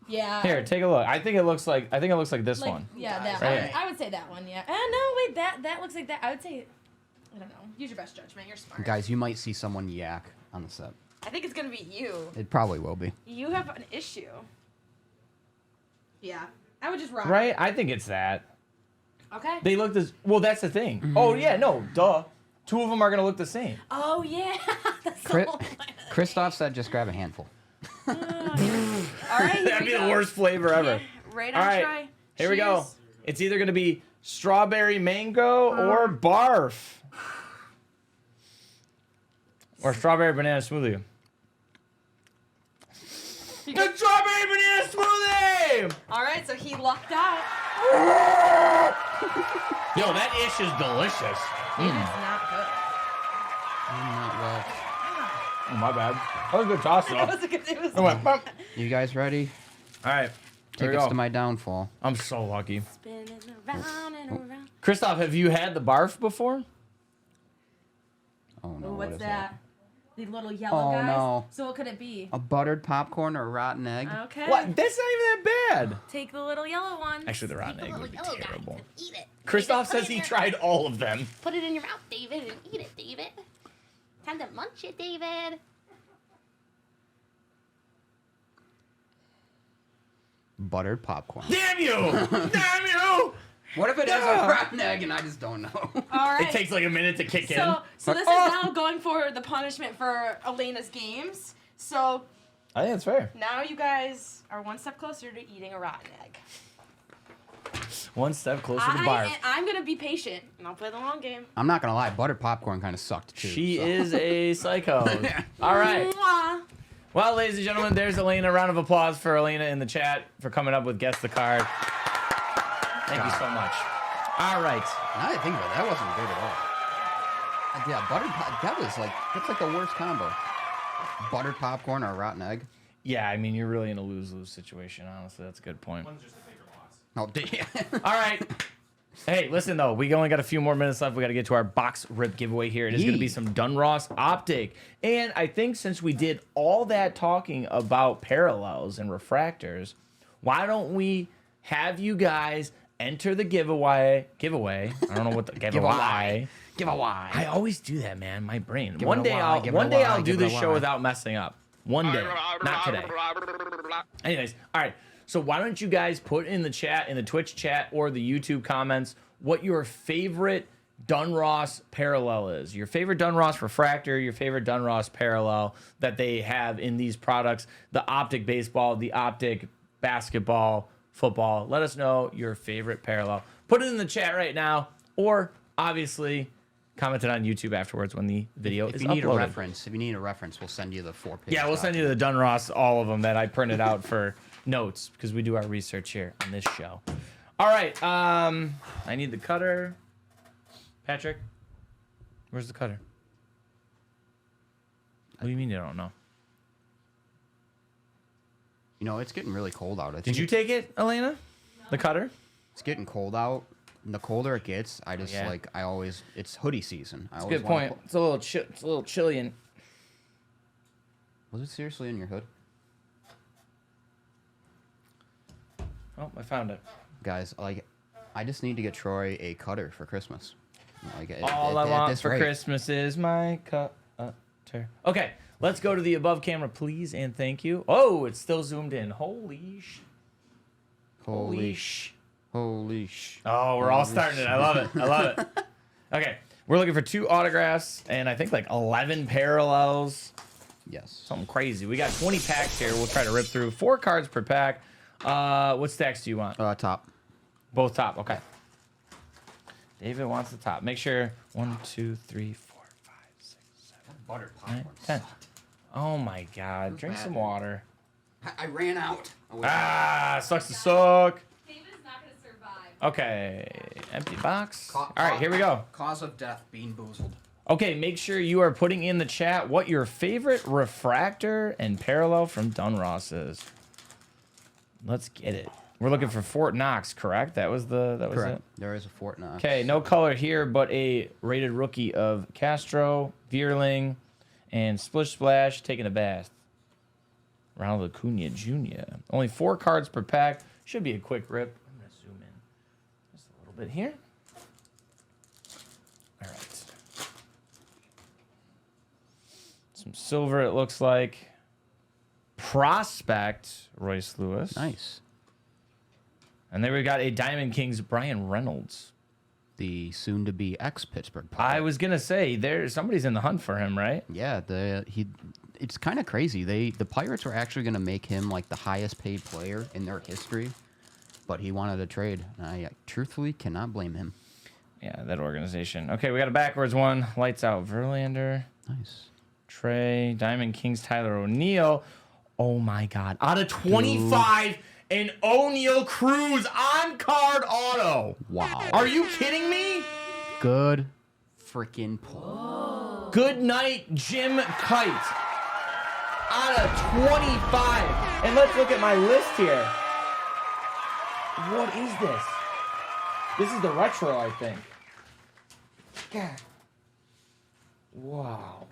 Yeah. Here, take a look. I think it looks like this Like, one. Yeah, that. Right. I would say that one. Yeah. No, wait. That looks like that. I would say. I don't know. Use your best judgment. You're smart. Guys, you might see someone yak on the set. I think it's gonna be you. It probably will be. You have an issue. Yeah. I would just rock. Right? I think it's that. Okay. They look this. Well, that's the thing. Oh yeah, no, duh. Two of them are gonna look the same. Oh yeah. That's the Chris, whole point. Christoph said just grab a handful. All right. Here That'd we be go. the worst flavor ever. Right All on, right, Troy. here we go. Cheers. It's either gonna be strawberry mango or barf, or strawberry banana smoothie. The strawberry banana smoothie! All right, so he lucked out. Yo, that ish is delicious. It is not good. Well, Oh, my bad. That was a good toss, though. That was a good. It was It went bump. you guys ready? All right, here we Tickets go. to my downfall. I'm so lucky. spinning around and around. Christoph, have you had the barf before? Oh no. Oh, what what's is that? The little yellow Oh, guys. no. So what could it be? A buttered popcorn or a rotten egg? Okay. What? That's not even that bad. Take the little yellow one. Actually, the rotten egg would be Yellow guy. terrible. Eat it. Christoph Put it says he in your- tried all of them. Put it in your mouth, David, and eat it, David. Time to munch it, David. Buttered popcorn. Damn you! Damn you! What if it has a rotten egg and I just don't know? All right. It takes like a minute to kick in. So this is now going for the punishment for Elena's games. So I think that's fair. now you guys are one step closer to eating a rotten egg. One step closer to barf. I'm gonna be patient and I'll play the long game. I'm not gonna lie, buttered popcorn kind of sucked too. She so. is a psycho. All right. Mwah. Well, ladies and gentlemen, there's Elena. Round of applause for Elena in the chat for coming up with Guess the Card. Thank you so much. All right. Now that I think about it, that wasn't good at all. Yeah, that's like the worst combo. Buttered popcorn or a rotten egg. Yeah, I mean, you're really in a lose-lose situation, honestly. That's a good point. Oh, yeah. All right. Hey, listen, though. We only got a few more minutes left. We got to get to our box rip giveaway here. It is going to be some Dunross Optic. And I think since we did all that talking about parallels and refractors, why don't we have you guys enter the giveaway? I don't know what the giveaway. Giveaway. I always do that, man. My brain. Give One it a day Y, I'll give it a Y, do give it a this show Y. without messing up. One day, not today. Anyways, all right. So why don't you guys put in the chat, in the Twitch chat or the YouTube comments, what your favorite Dunross parallel is. Your favorite Dunross refractor, your favorite Dunross parallel that they have in these products. The Optic baseball, the Optic basketball, football. Let us know your favorite parallel. Put it in the chat right now, or obviously comment it on YouTube afterwards when the video If is you need uploaded. if you need a reference, we'll send you the 4-page. Yeah, we'll send you the Dunross, all of them that I printed out for notes because we do our research here on this show. All right, I need the cutter. Patrick, where's the cutter? What do you mean you don't know? You know, it's getting really cold out. Did you take it, Elena? The cutter? It's getting cold out. And the colder it gets, I just Yeah. it's hoodie season. That's a good point. It's a little chilly and Was it seriously in your hood? oh, I found it. Guys, I just need to get Troy a cutter for Christmas. All I want for Christmas is my cutter. Okay, let's go to the above camera, please, and thank you. Oh, it's still zoomed in. Holy sh. Holy sh. Oh, we're all starting it. I love it. I love it. Okay, we're looking for 2 autographs and I think like 11 parallels. Yes. Something crazy. We got 20 packs here. We'll try to rip through 4 cards per pack. What stacks do you want? Top. Both top. Okay. David wants the top. Make sure 1, 2, 3, 4, 5, 6, 7, Buttered 9, 10. Oh my God! Drink some water. I ran out. Sucks to suck. David's not gonna survive. Okay, empty box. All right, here we go. Cause of death, bean boozled. Okay, make sure you are putting in the chat what your favorite refractor and parallel from Dunross is. Let's get it. We're looking for Fort Knox, correct? That was Correct. it. There is a Fort Knox. Okay, no color here, but a rated rookie of Castro, Vierling, and Splish Splash taking a bath. Ronald Acuna Jr. Only 4 cards per pack. Should be a quick rip. I'm gonna zoom in just a little bit here. All right. Some silver, it looks like. Prospect, Royce Lewis. Nice. And then we got a Diamond Kings, Brian Reynolds. The soon-to-be ex-Pittsburgh Pirate. I was gonna say somebody's in the hunt for him, right? Yeah, it's kind of crazy. The Pirates were actually going to make him like the highest paid player in their history, but he wanted a trade. And I truthfully cannot blame him. Yeah, that organization. Okay, we got a backwards one. Lights out Verlander. Nice. Trey, Diamond Kings, Tyler O'Neill. Oh my God. Out of 25, an O'Neill Cruz on card auto. Wow. Are you kidding me? Good freaking pull. Good night, Jim Kite. Out of 25. And let's look at my list here. What is this? This is the retro, I think. God. Wow.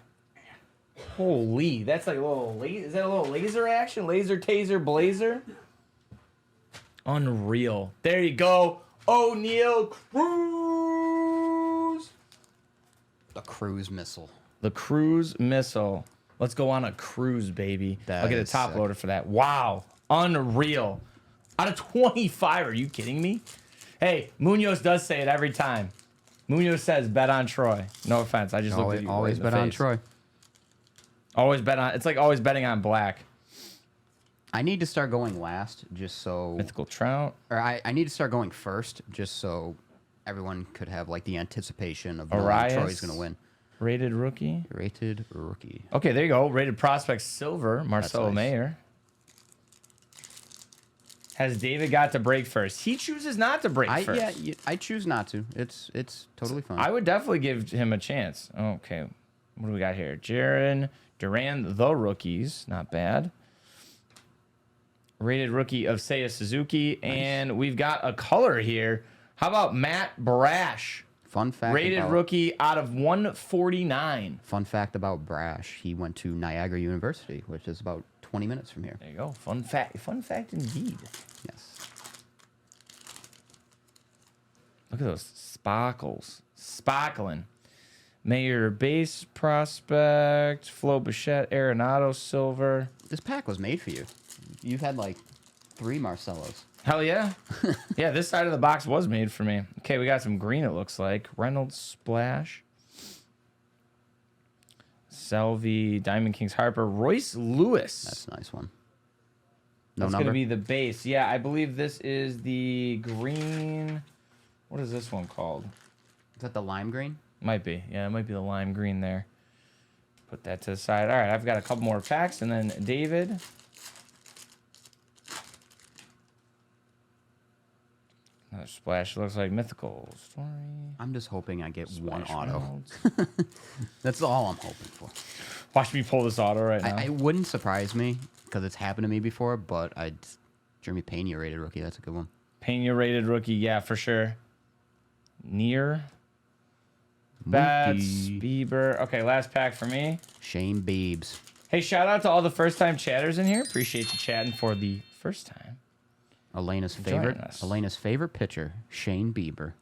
Holy, that's like a little is that a little laser action? Laser taser blazer? Unreal. There you go. O'Neill Cruz. The cruise missile. The cruise missile. Let's go on a cruise, baby. I'll get a top sick. loader for that. Wow. Unreal. Out of 25, are you kidding me? Hey, Munoz does say it every time. Munoz says bet on Troy. No offense. I just looked at you. Always bet on Troy. Always bet on. It's like always betting on black. I need to start going last just so. Mythical Trout. Or I need to start going first just so everyone could have like the anticipation of knowing Arias. Troy's going to win. Rated rookie. Rated rookie. Okay, there you go. Rated prospect silver. Marcelo nice. Mayer. Has David got to break first? He chooses not to break first. Yeah, I choose not to. It's totally fine. I would definitely give him a chance. Okay, what do we got here? Jaron Duran, the rookies, not bad. Rated rookie of Seiya Suzuki, and we've got a color here. How about Matt Brash? Fun fact. Rated rookie out of 149. Fun fact about Brash: he went to Niagara University, which is about 20 minutes from here. There you go. Fun fact. Fun fact indeed. Yes. Look at those sparkles. Sparkling. Mayor base prospect. Flo Bichette, Arenado silver. This pack was made for you. You've had like 3 Marcellos. Hell yeah. Yeah, this side of the box was made for me. Okay, we got some green, it looks like. Reynolds Splash. Selvey, Diamond Kings Harper, Royce Lewis. That's a nice one. No That's number? going to be the base. Yeah, I believe this is the green. What is this one called? Is that the lime green? Might be. Yeah, it might be the lime green there. Put that to the side. All right, I've got a couple more packs. And then David. Another splash. Looks like mythical story. I'm just hoping I get Splash one auto. Reynolds. That's all I'm hoping for. Watch me pull this auto right now. It wouldn't surprise me because it's happened to me before, but Jeremy Pena rated rookie. That's a good one. Pena rated rookie. Yeah, for sure. Near. Bats. Bieber. Okay, last pack for me. Shane Biebs. Hey, shout out to all the first-time chatters in here. Appreciate you chatting for the first time. Elena's favorite pitcher, Shane Bieber.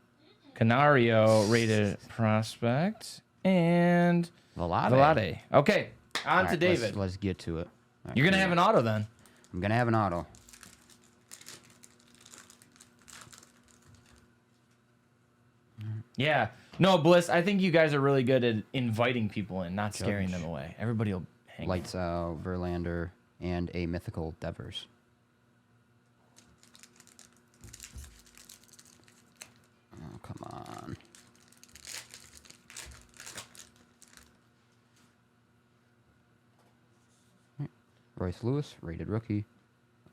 Canario rated prospect and Velade. Okay, on to David. Let's get to it. All You're right, gonna have an auto then. I'm gonna have an auto. Yeah. No, Bliss. I think you guys are really good at inviting people in, not scaring them away. Everybody will hang. Lights out, Verlander, and a mythical Devers. Oh, come on. Royce Lewis, rated rookie.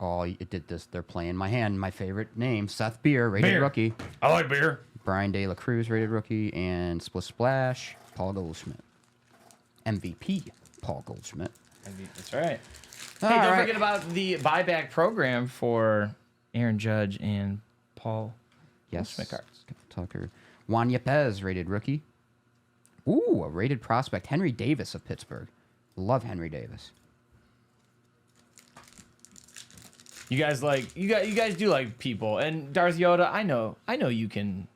Oh, it did this. They're playing my hand. My favorite name, Seth Beer, rated Beer. rookie. I like beer. Brian De La Cruz, rated rookie, and Split Splash, Paul Goldschmidt. MVP, Paul Goldschmidt. That's right. All Hey, don't right. forget about the buyback program for Aaron Judge and Paul Yes. Goldschmidt cards. Tucker. Juan Yepez, rated rookie. Ooh, a rated prospect. Henry Davis of Pittsburgh. Love Henry Davis. You guys do like people, and Darth Yoda. I know you can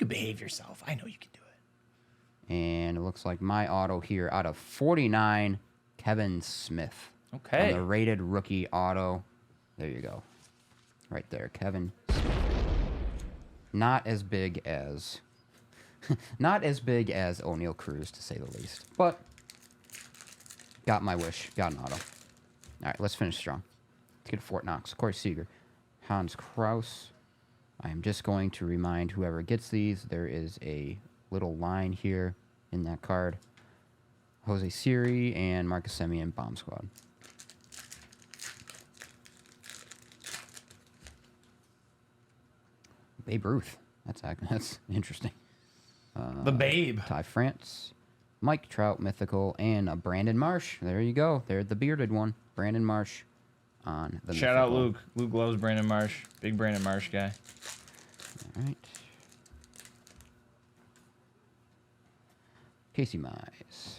behave yourself. I know you can do it. And it looks like my auto here out of 49, Kevin Smith. Okay. On the rated rookie auto. There you go. Right there, Kevin Smith. Not as big as O'Neal Cruz, to say the least. But got my wish. Got an auto. All right, let's finish strong. Let's get Fort Knox. Corey Seager. Hans Kraus. I am just going to remind whoever gets these, there is a little line here in that card. Jose Siri and Marcus Semien, Bomb Squad. Babe Ruth. That's interesting. The Babe. Ty France. Mike Trout, mythical, and a Brandon Marsh. There you go. There's the bearded one. Brandon Marsh on the Shout out mythical. Luke. Luke loves Brandon Marsh. Big Brandon Marsh guy. All right. Casey Mize.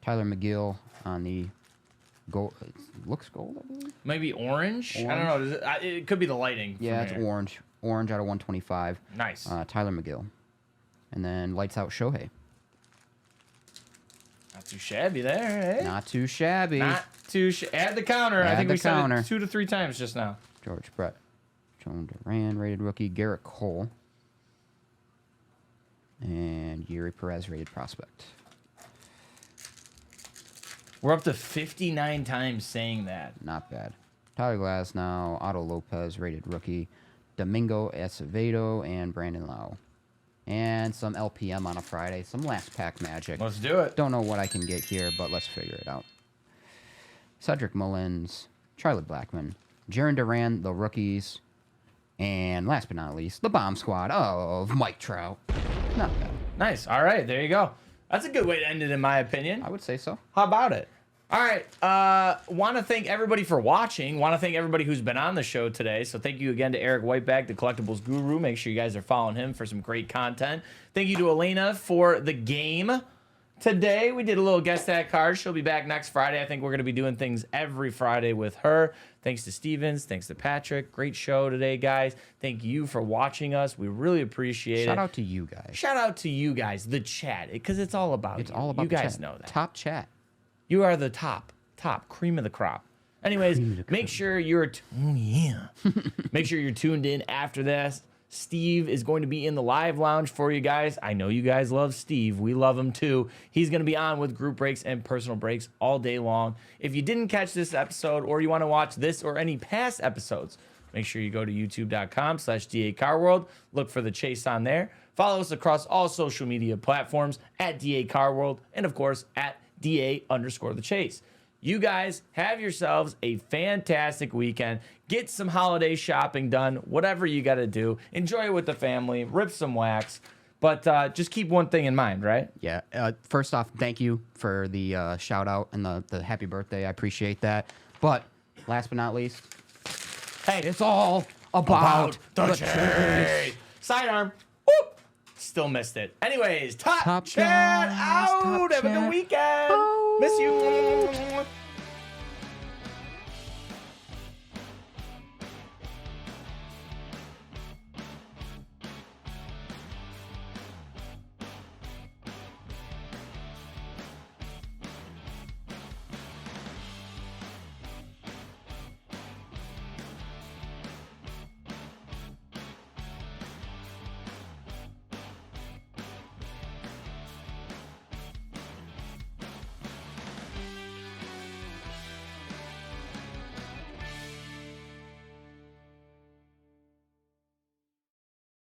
Tyler McGill on the gold. It looks gold, I believe. Maybe orange? I don't know. Does it could be the lighting. Yeah, from it's here. orange. Orange out of 125. Nice. Tyler McGill. And then lights out Shohei. Not too shabby there, eh? Not too shabby. Not too add the counter. I Add think the we said counter. it 2 to 3 times just now. George Brett. Joan Duran, rated rookie. Garrett Cole. And Yuri Perez, rated prospect. We're up to 59 times saying that. Not bad. Tyler Glass now. Otto Lopez, rated rookie. Domingo Acevedo and Brandon Lau. And some LPM on a Friday. Some last pack magic. Let's do it. Don't know what I can get here, but let's figure it out. Cedric Mullins, Charlie Blackmon, Jaron Duran, the rookies, and last but not least, the bomb squad of Mike Trout. Not bad. Nice. All right, there you go. That's a good way to end it, in my opinion. I would say so. How about it? All right. Want to thank everybody for watching. Want to thank everybody who's been on the show today. So thank you again to Eric Whiteback, the Collectibles Guru. Make sure you guys are following him for some great content. Thank you to Elena for the game. Today, we did a little guess that card. She'll be back next Friday. I think we're going to be doing things every Friday with her. Thanks to Stevens. Thanks to Patrick. Great show today, guys. Thank you for watching us. We really appreciate it. Shout out to you guys. Shout out to you guys, the chat, because it's all about It's you. all about you the guys chat. know that. Top chat. You are the top cream of the crop. Anyways, make sure you're make sure you're tuned in after this. Steve is going to be in the live lounge for you guys. I know you guys love Steve. We love him too. He's going to be on with group breaks and personal breaks all day long. If you didn't catch this episode or you want to watch this or any past episodes, make sure you go to youtube.com/DACarWorld. Look for the chase on there. Follow us across all social media platforms at DACarWorld and of course at DA_the chase. You guys have yourselves a fantastic weekend. Get some holiday shopping done, whatever you got to do. Enjoy it with the family, rip some wax, but just keep one thing in mind, right? Yeah. First off, thank you for the shout out and the happy birthday. I appreciate that. But last but not least, Hey, it's all about the chase. Sidearm. Whoop. Still missed it. Anyways, top chat guys, out. top Have a good chat weekend. Miss you.